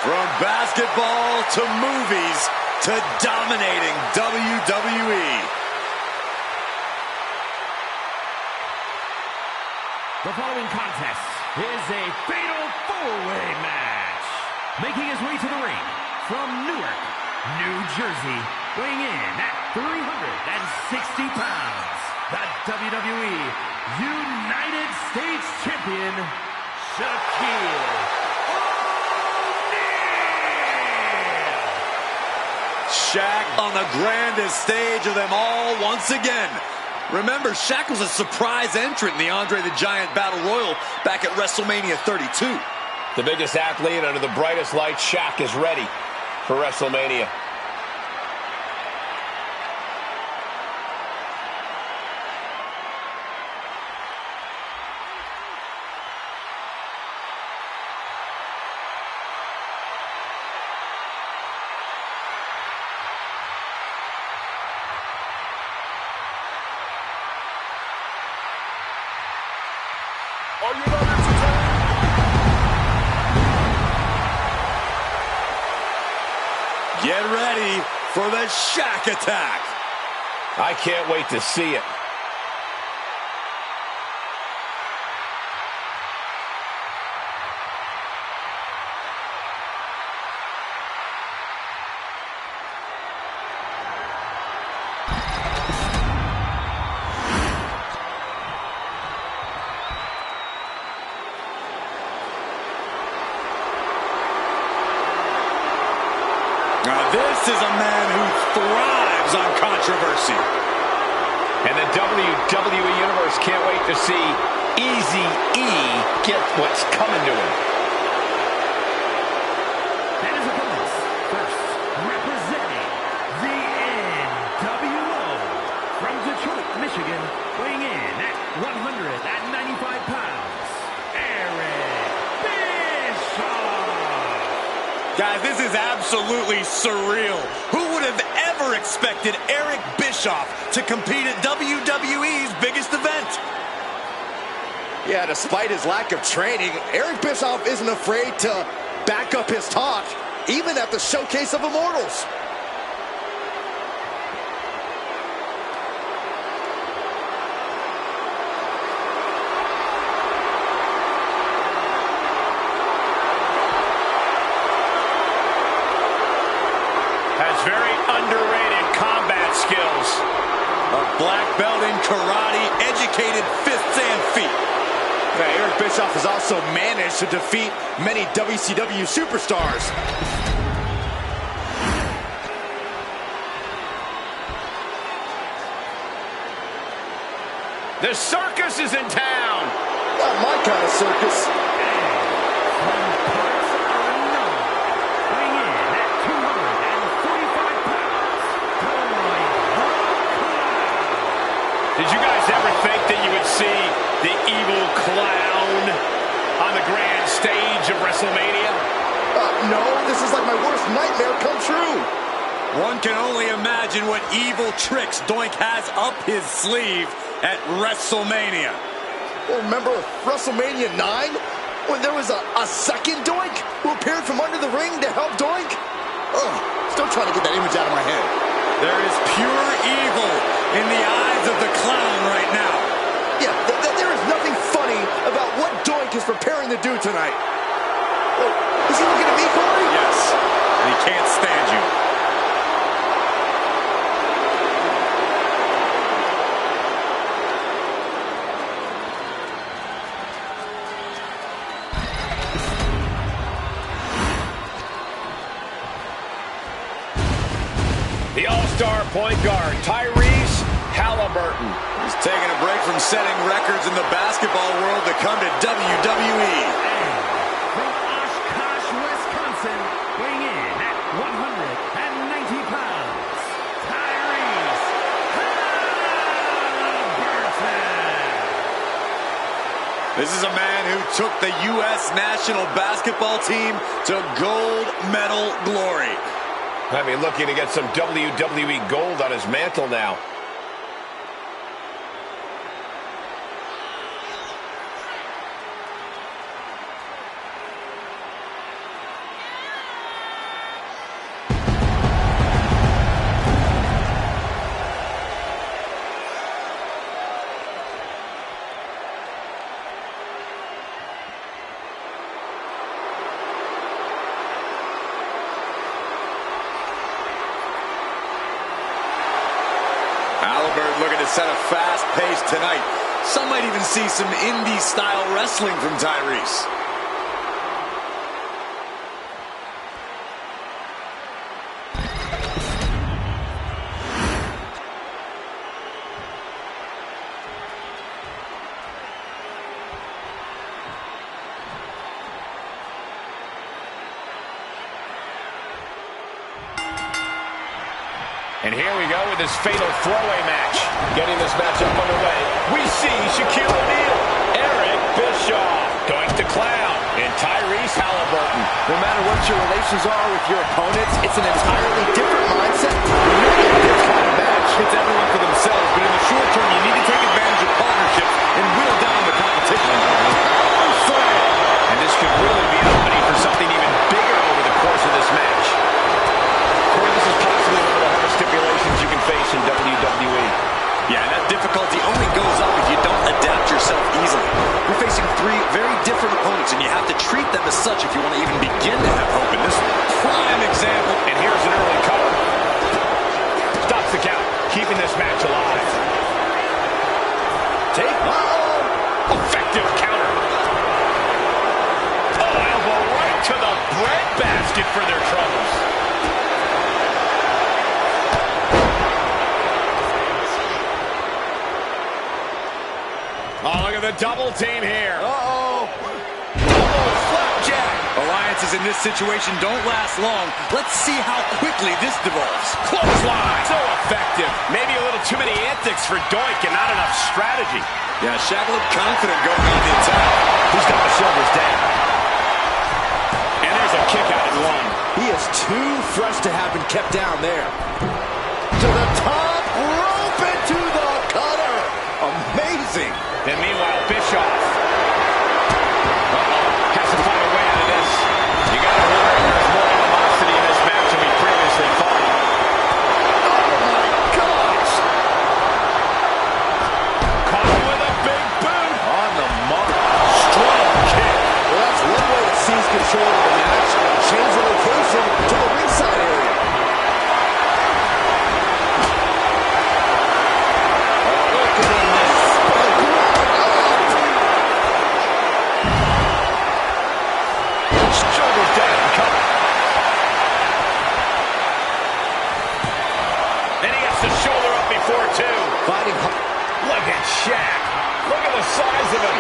From basketball to movies to dominating WWE. The following contest is a fatal four-way match. Making his way to the ring from Newark, New Jersey, weighing in at 360 pounds, the WWE United States Champion, Shaquille O'Neal. Shaq on the grandest stage of them all once again. Remember, Shaq was a surprise entrant in the Andre the Giant Battle Royal back at WrestleMania 32. The biggest athlete under the brightest lights, Shaq is ready for WrestleMania. Are you not entertained? Get ready for the Shack Attack. I can't wait to see it. Now this is a man who thrives on controversy. And the WWE Universe can't wait to see Eazy-E get what's coming to him. And his opponents, first, representing the NWO, from Detroit, Michigan, weighing in at 195 pounds, Eric Bischoff. Guys, this is absolutely surreal. Who would have ever expected Eric Bischoff to compete at WWE's biggest event? Yeah, despite his lack of training, Eric Bischoff isn't afraid to back up his talk, even at the Showcase of Immortals. Has very underrated combat skills. A black belt in karate, educated fists and feet. Yeah, Eric Bischoff has also managed to defeat many WCW superstars. The circus is in town. Not my kind of circus. Did you guys ever think that you would see the evil clown on the grand stage of WrestleMania? No, this is like my worst nightmare come true. One can only imagine what evil tricks Doink has up his sleeve at WrestleMania. Well, remember WrestleMania 9? When there was a second Doink who appeared from under the ring to help Doink? Ugh, still trying to get that image out of my head. There is pure evil in the eyes of the clown right now. Yeah, there is nothing funny about what Doink is preparing to do tonight. Oh, is he looking at me, Corey? Yes, and he can't stand you. The all-star point guard, Tyrese Halliburton. He's taking a break from setting records in the basketball world to come to WWE. From Oshkosh, Wisconsin, weighing in at 190 pounds, Tyrese Halliburton. This is a man who took the U.S. national basketball team to gold medal glory. I mean, looking to get some WWE gold on his mantle now. Halliburton looking to set a fast pace tonight. Some might even see some indie-style wrestling from Tyrese. And here we go with this fatal throwaway match. Getting this matchup underway, we see Shaquille O'Neal, Eric Bischoff, Doink the Clown, and Tyrese Halliburton. No matter what your relations are with your opponents, it's an entirely different mindset when you're in this kind of match. It's everyone for themselves, but in the short term, you need to take advantage of partnerships and whittle down the competition. You're facing three very different opponents, and you have to treat them as such if you want to even begin to have hope in this one. Prime example. And here's an early cover. Stops the count, keeping this match alive. Take. Effective counter. Oh, elbow right to the breadbasket for their troubles. Oh, look at the double team here. Uh-oh. Double flapjack. Alliances in this situation don't last long. Let's see how quickly this devolves. Clothesline. So effective. Maybe a little too many antics for Doink and not enough strategy. Yeah, Shaq looked confident going on the attack. He's got the shoulders down. And there's a kick out at one. He is too fresh to have been kept down there. To the top rope into the cutter. Amazing. And meanwhile, Bischoff has to find a way out of this. You got to wonder if there's more animosity in this match than we previously thought. Oh, my gosh. Caught him with a big boot. On the mark. Strong kick. Well, that's one way to seize control of the match. Change the location to the ringside area. Oh, look at this. Shoulders down and cover. And he gets the shoulder up before two. Fighting hard. Look at Shaq. Look at the size of him.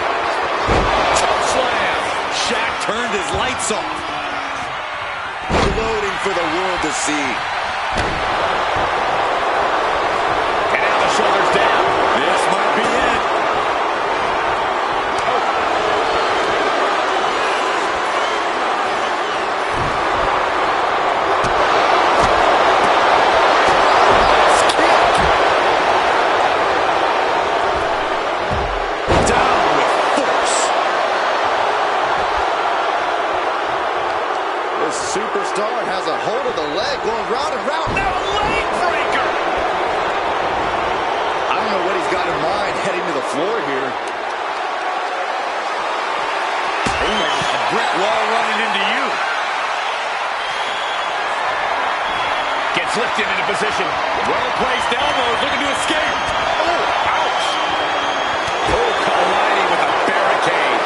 Top slam. Shaq turned his lights off. Gloating for the world to see. And now the shoulders down. This might be it. Superstar has a hold of the leg, going round and round. Now a leg breaker. I don't know what he's got in mind heading to the floor here. A brick wall running into you. Gets lifted into position. Well-placed elbows looking to escape. Oh, ouch. Oh, colliding with a barricade.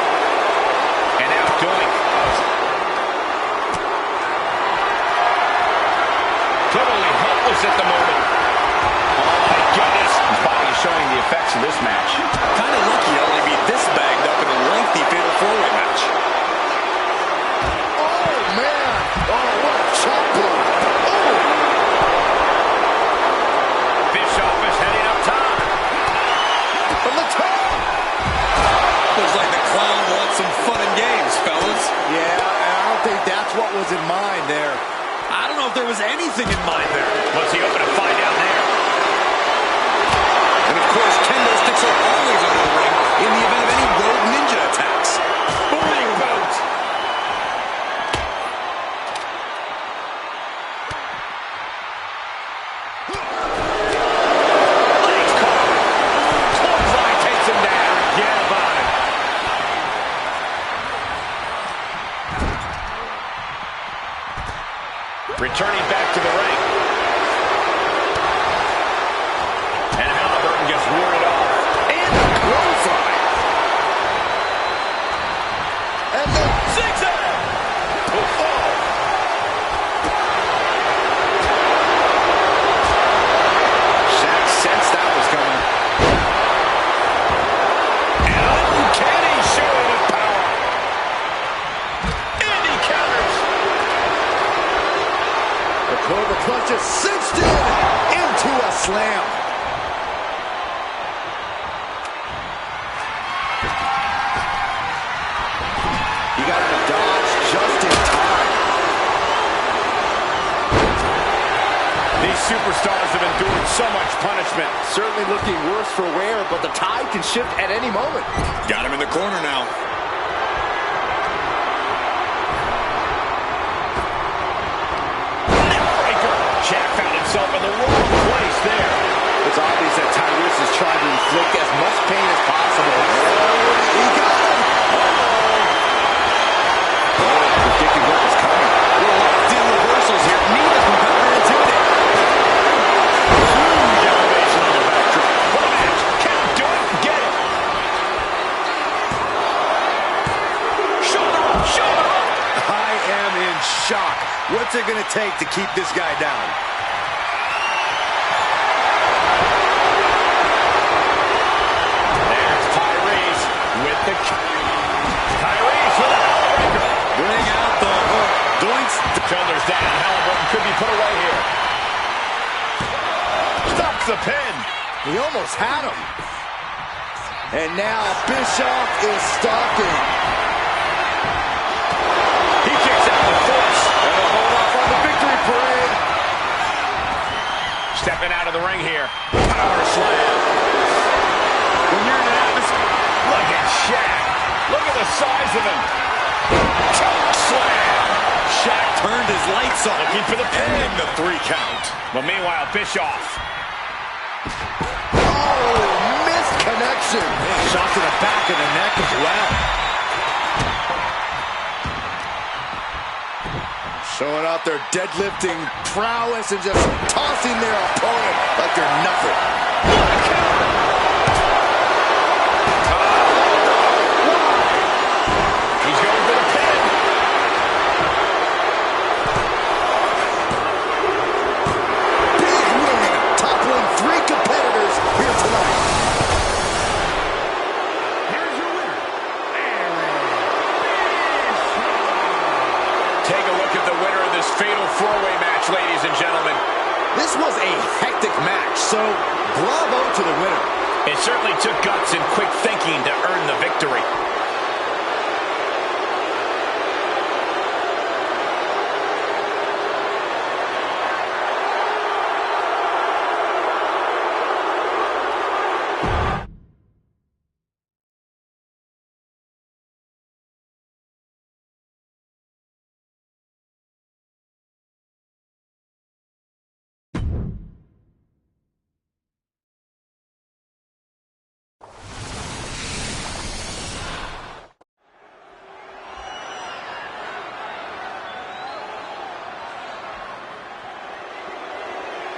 And now Doink. Totally helpless at the moment. Oh, my goodness. His body is showing the effects of this match. Kind of lucky to only be this bagged up in a lengthy fatal four-way match. Oh, man. Oh, what a chop block. Oh. Bischoff is heading up top. From the top. Looks like the clown wants some fun and games, fellas. Yeah, and I don't think that's what was in mind there. I don't know if there was anything in mind there. What's he open to find out there? And of course, kendo sticks are always under the ring in the event of any rogue ninja attacks. Big boot. Legs caught. Clothesline takes him down. Forget about it. Returning back to the ring. And Halliburton gets warded off. And the clothesline. And the Zigzag! Oh, oh. Shaq sensed that was coming. An uncanny showing of power. And he counters. The Cobra Clutch is cinched into a slam. He got him to dodge just in time. These superstars have endured so much punishment. Certainly looking worse for wear, but the tide can shift at any moment. Got him in the corner now. Neckbreaker. Shaq found himself in the wrong place there. It's obvious that Tyrese is trying to inflict as much pain as possible. He got him! shock. What's it going to take to keep this guy down? There's Tyrese with the... Tyrese with a Hellbreaker. Bring out the hook. Doinks. Shoulders down. Halliburton could be put away here. Stops the pin. He almost had him. And now Bischoff is stalking. He kicks out with force. And a hold off on the victory parade. Stepping out of the ring here. Power slam. When you're in an atmosphere. Look at Shaq. Look at the size of him. Choke slam. Shaq turned his lights off. Looking for the pin. Ending the 3 count. But meanwhile, Bischoff. Oh, missed connection. Shot to the back of the neck as well. Showing out their deadlifting prowess and just tossing their opponent like they're nothing. He's going for the pin. Big win, toppling 3 competitors here tonight. Here's your winner, Take a look at the winner of this fatal 4-way match, ladies and gentlemen. This was a hectic match, so bravo to the winner. It certainly took guts and quick thinking to earn the victory.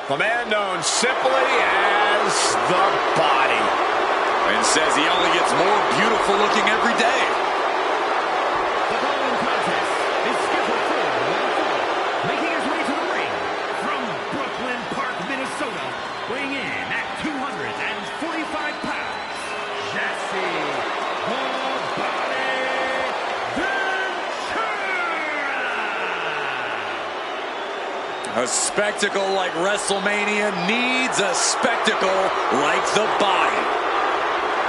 The man known simply as the Body. And says he only gets more beautiful looking every day. The following contest is scheduled for one fall. Making his way to the ring from Brooklyn Park, Minnesota, weighing in at 245 pounds, Jesse the Body Ventura! A spectacle like WrestleMania needs a spectacle like the Body.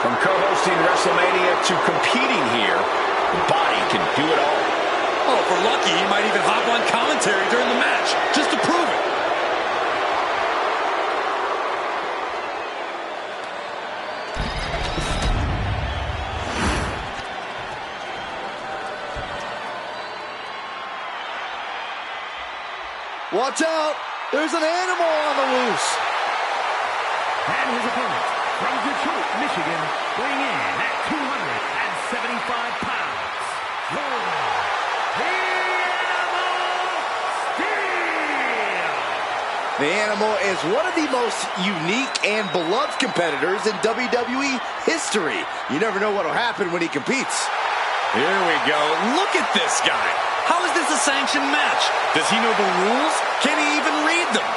From co-hosting WrestleMania to competing here, the Body can do it all. Oh, if we're lucky, he might even hop on commentary during the match, just to prove it. Watch out! There's an animal on the loose. And his opponent from Detroit, Michigan, weighing in at 275 pounds, The Animal is one of the most unique and beloved competitors in WWE history. You never know what will happen when he competes. Here we go. Look at this guy. How is this a sanctioned match? Does he know the rules? Can he even read them?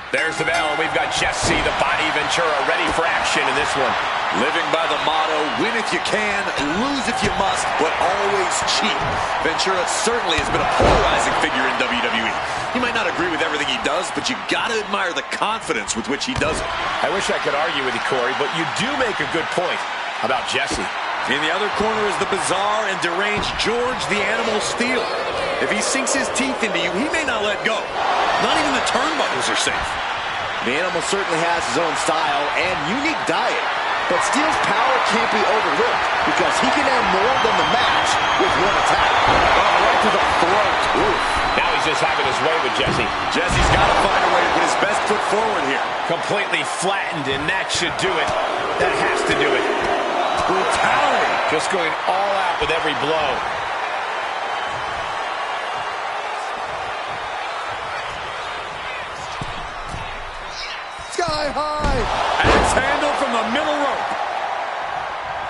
There's the bell. We've got Jesse the Body Ventura ready for action in this one. Living by the motto, win if you can, lose if you must, but always cheap. Ventura certainly has been a polarizing figure in WWE. You might not agree with everything he does, but you gotta admire the confidence with which he does it. I wish I could argue with you, Corey, but you do make a good point about Jesse. In the other corner is the bizarre and deranged George the Animal Steel. If he sinks his teeth into you, he may not let go. Not even the turnbuckles are safe. The Animal certainly has his own style and unique diet, but Steel's power can't be overlooked because he can end more than the match with one attack. Oh, right to the throat. Oof. Now he's just having his way with Jesse. Jesse's got to find a way to put his best foot forward here. Completely flattened, and that should do it. That has to do it. Brutality. Just going all out with every blow. sky high. Axe handle from the middle rope.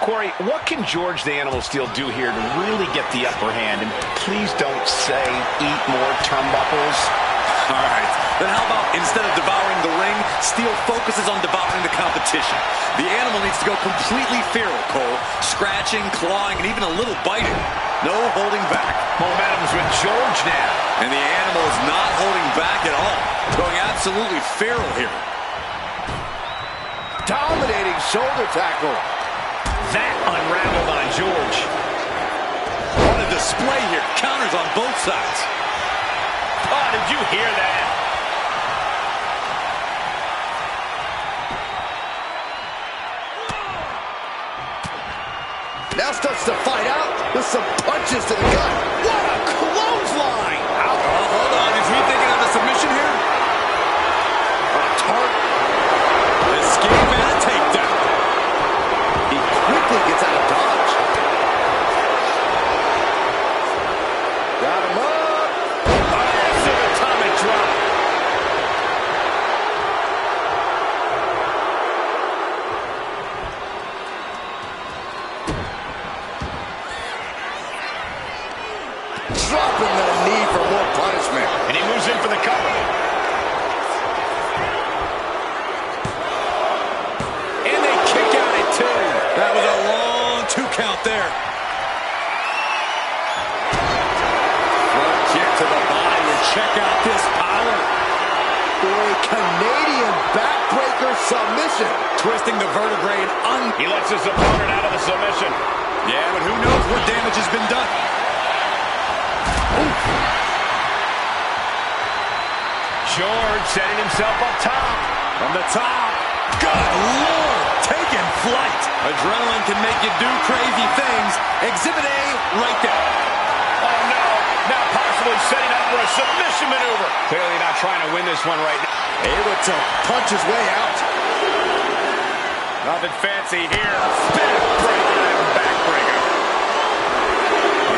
Corey, what can George the Animal Steel do here to really get the upper hand? And please don't say eat more turnbuckles. All right, then how about instead of devouring the ring, Steel focuses on devouring the competition. The Animal needs to go completely feral, Cole. Scratching, clawing, and even a little biting. No holding back. Momentum's with George now. And the Animal is not holding back at all. Going absolutely feral here. Dominating shoulder tackle. That unraveled on George. What a display here. Counters on both sides. Oh, did you hear that? Now starts to fight out with some punches to the gut. What a clothesline! Hold on, is he thinking of a submission here? A tart. Escape and a takedown. He quickly gets out of dodge. Got him up. Atomic drop. Dropping the knee for more punishment. And he moves in for the cover. And they kick out at 2. That was a long 2 count there. Front kick to the body, and check out this power. For a Canadian backbreaker submission. Twisting the vertebrae and He lets his opponent out of the submission. Yeah, but who knows what damage has been done. George setting himself up top. From the top. Good Lord, taking flight. Adrenaline can make you do crazy things. Exhibit A right there. Oh, no. Now possibly setting up for a submission maneuver. Clearly not trying to win this one right now. Able to punch his way out. Nothing fancy here. Spin breaker and backbreaker.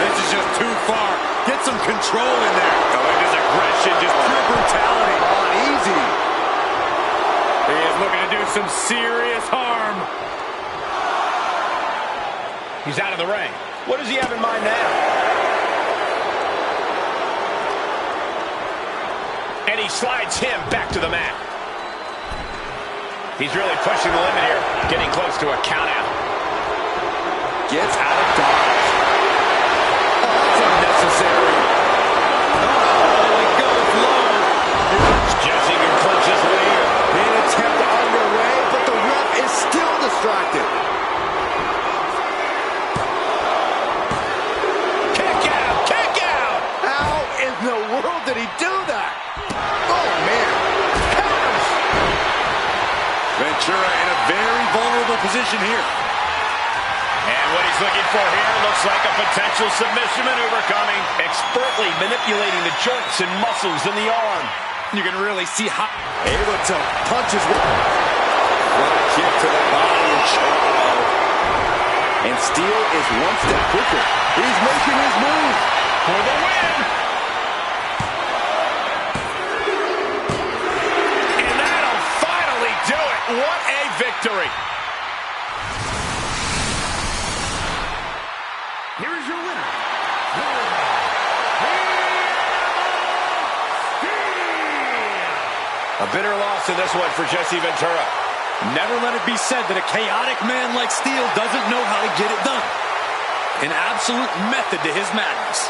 This is just too far. Get some control in there. Oh, it is aggression, just pure brutality. On easy. He is looking to do some serious harm. He's out of the ring. What does he have in mind now? And he slides him back to the mat. He's really pushing the limit here. Getting close to a count out. Gets out of dodge. Oh, that's unnecessary. Oh, he goes low. Jesse can clinch his lead. An attempt underway, but the ref is still distracted. Kick out! Kick out! How in the world did he do that? Oh, man. Counters. Ventura in a very vulnerable position here. And what he's looking for here looks like a potential submission maneuver coming. Expertly manipulating the joints and muscles in the arm. You can really see how... Able to punch his way. Front kick to the body and choke. And Steel is one step quicker. He's making his move. For the win! And that'll finally do it. What a victory! Here is your winner. A bitter loss in this one for Jesse Ventura. Never let it be said that a chaotic man like Steel doesn't know how to get it done. An absolute method to his madness.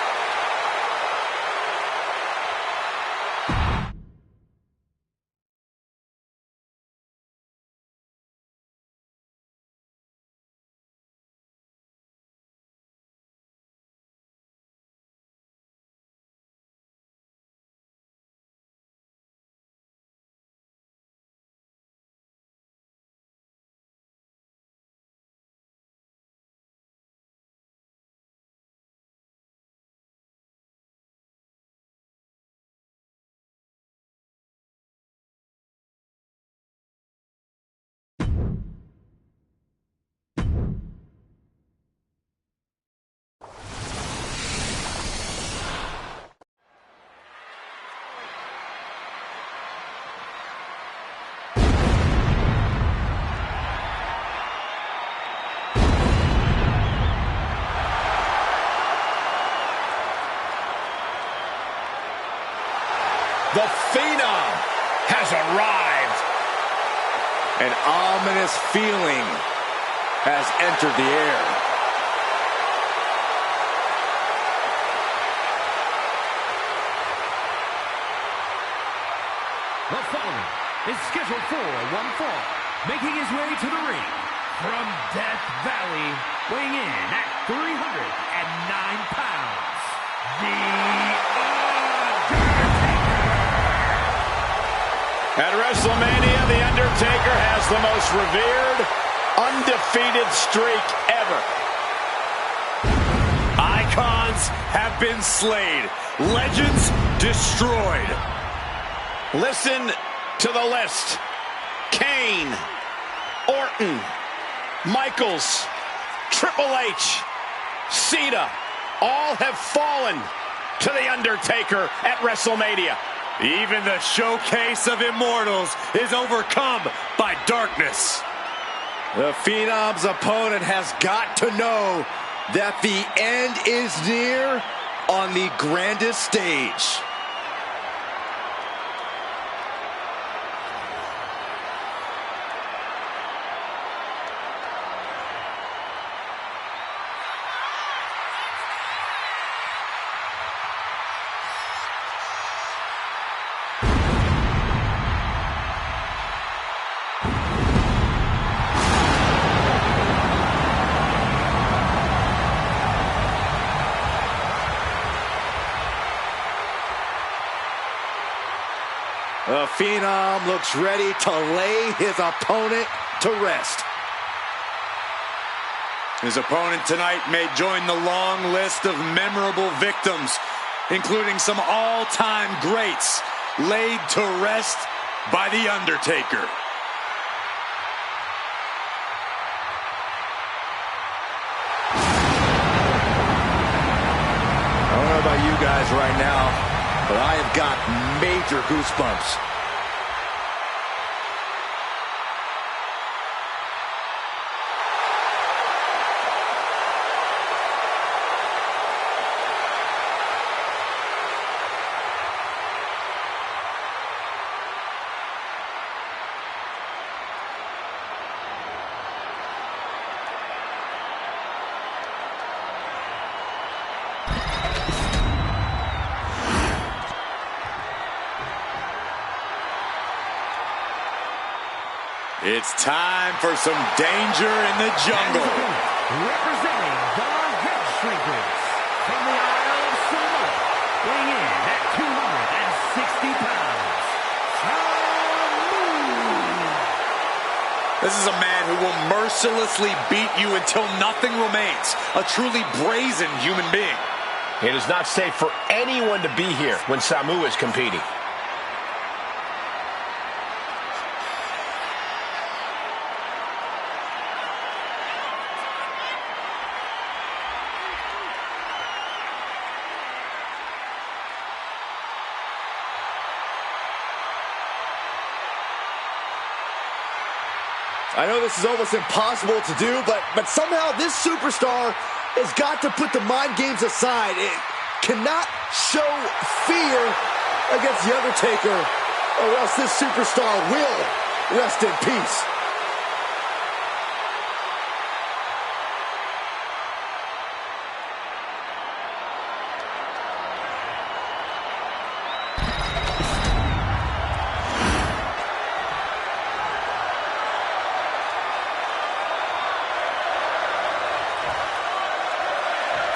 The Phenom has arrived. An ominous feeling has entered the air. The following is scheduled for one fall, making his way to the ring from Death Valley, weighing in at 309 pounds, The Undertaker. At WrestleMania, The Undertaker has the most revered, undefeated streak ever. Icons have been slayed. Legends destroyed. Listen to the list. Kane, Orton, Michaels, Triple H, Cena, all have fallen to The Undertaker at WrestleMania. Even the showcase of immortals is overcome by darkness. The Phenom's opponent has got to know that the end is near on the grandest stage. The Phenom looks ready to lay his opponent to rest. His opponent tonight may join the long list of memorable victims, including some all-time greats laid to rest by The Undertaker. I don't know about you guys right now, but I have got major goosebumps. It's time for some danger in the jungle. Representing the Head Shrinkers from the Isle of Samoa, weighing in at 260 pounds, Samu. This is a man who will mercilessly beat you until nothing remains. A truly brazen human being. It is not safe for anyone to be here when Samu is competing. I know this is almost impossible to do, but somehow this superstar has got to put the mind games aside. It cannot show fear against The Undertaker, or else this superstar will rest in peace.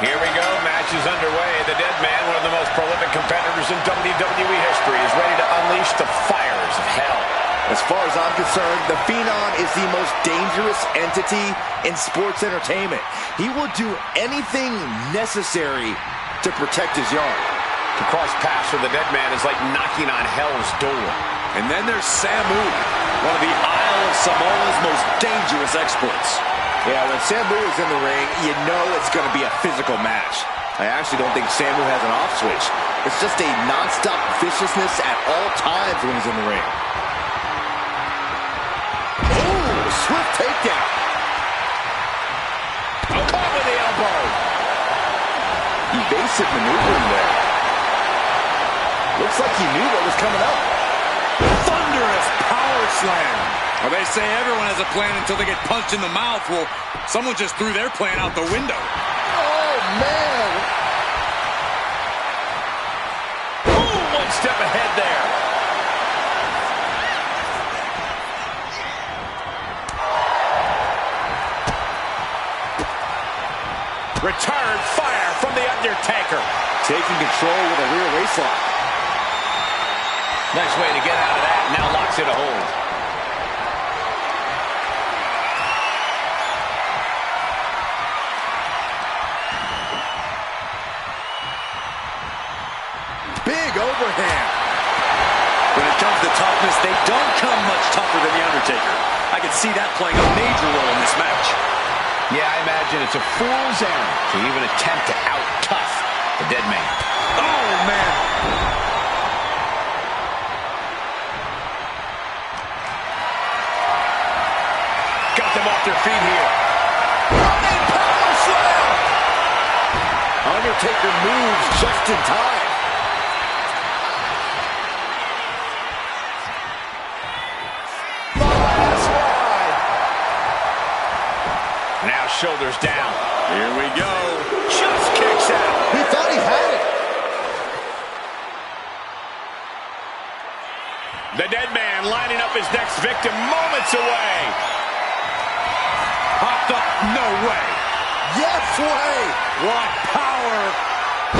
Here we go, match is underway. The Dead Man, one of the most prolific competitors in WWE history, is ready to unleash the fires of hell. As far as I'm concerned, the Phenom is the most dangerous entity in sports entertainment. He will do anything necessary to protect his yard. To cross paths with the Dead Man is like knocking on hell's door. And then there's Samu, one of the Isle of Samoa's most dangerous exploits. Yeah, when Samu is in the ring, you know it's going to be a physical match. I actually don't think Samu has an off switch. It's just a non-stop viciousness at all times when he's in the ring. Ooh, swift takedown. Caught with the elbow. Evasive maneuvering there. Looks Looks like he knew what was coming up. Thunderous power slam. Well, they say everyone has a plan until they get punched in the mouth. Well, someone just threw their plan out the window. Oh, man. Ooh, one step ahead there. Return fire from the Undertaker. Taking control with a rear waistlock. Nice way to get out of that. Now locks it a hold. Big overhand. When it comes to toughness, they don't come much tougher than The Undertaker. I could see that playing a major role in this match. Yeah, I imagine it's a fool's errand to even attempt to out-tough the dead man. Oh, man. Got them off their feet here. Running power slam. Undertaker moves just in time. Now shoulders down. Here we go. Just kicks out. He thought he had it. The dead man lining up his next victim moments away. Popped up. No way. Yes way. What power.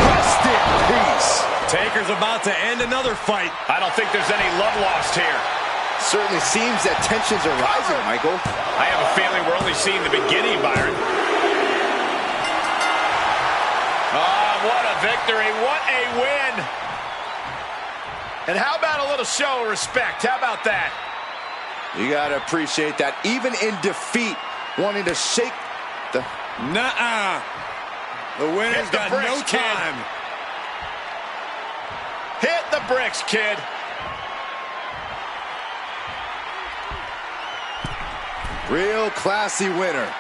Rest in peace. Taker's about to end another fight. I don't think there's any love lost here. Certainly seems that tensions are rising, Michael. I have a feeling we're only seeing the beginning, Byron. What a victory. What a win. And how about a little show of respect? How about that? You got to appreciate that. Even in defeat, wanting to shake the... Nuh-uh. The winner's got no time. Hit the bricks, kid. Real classy winner.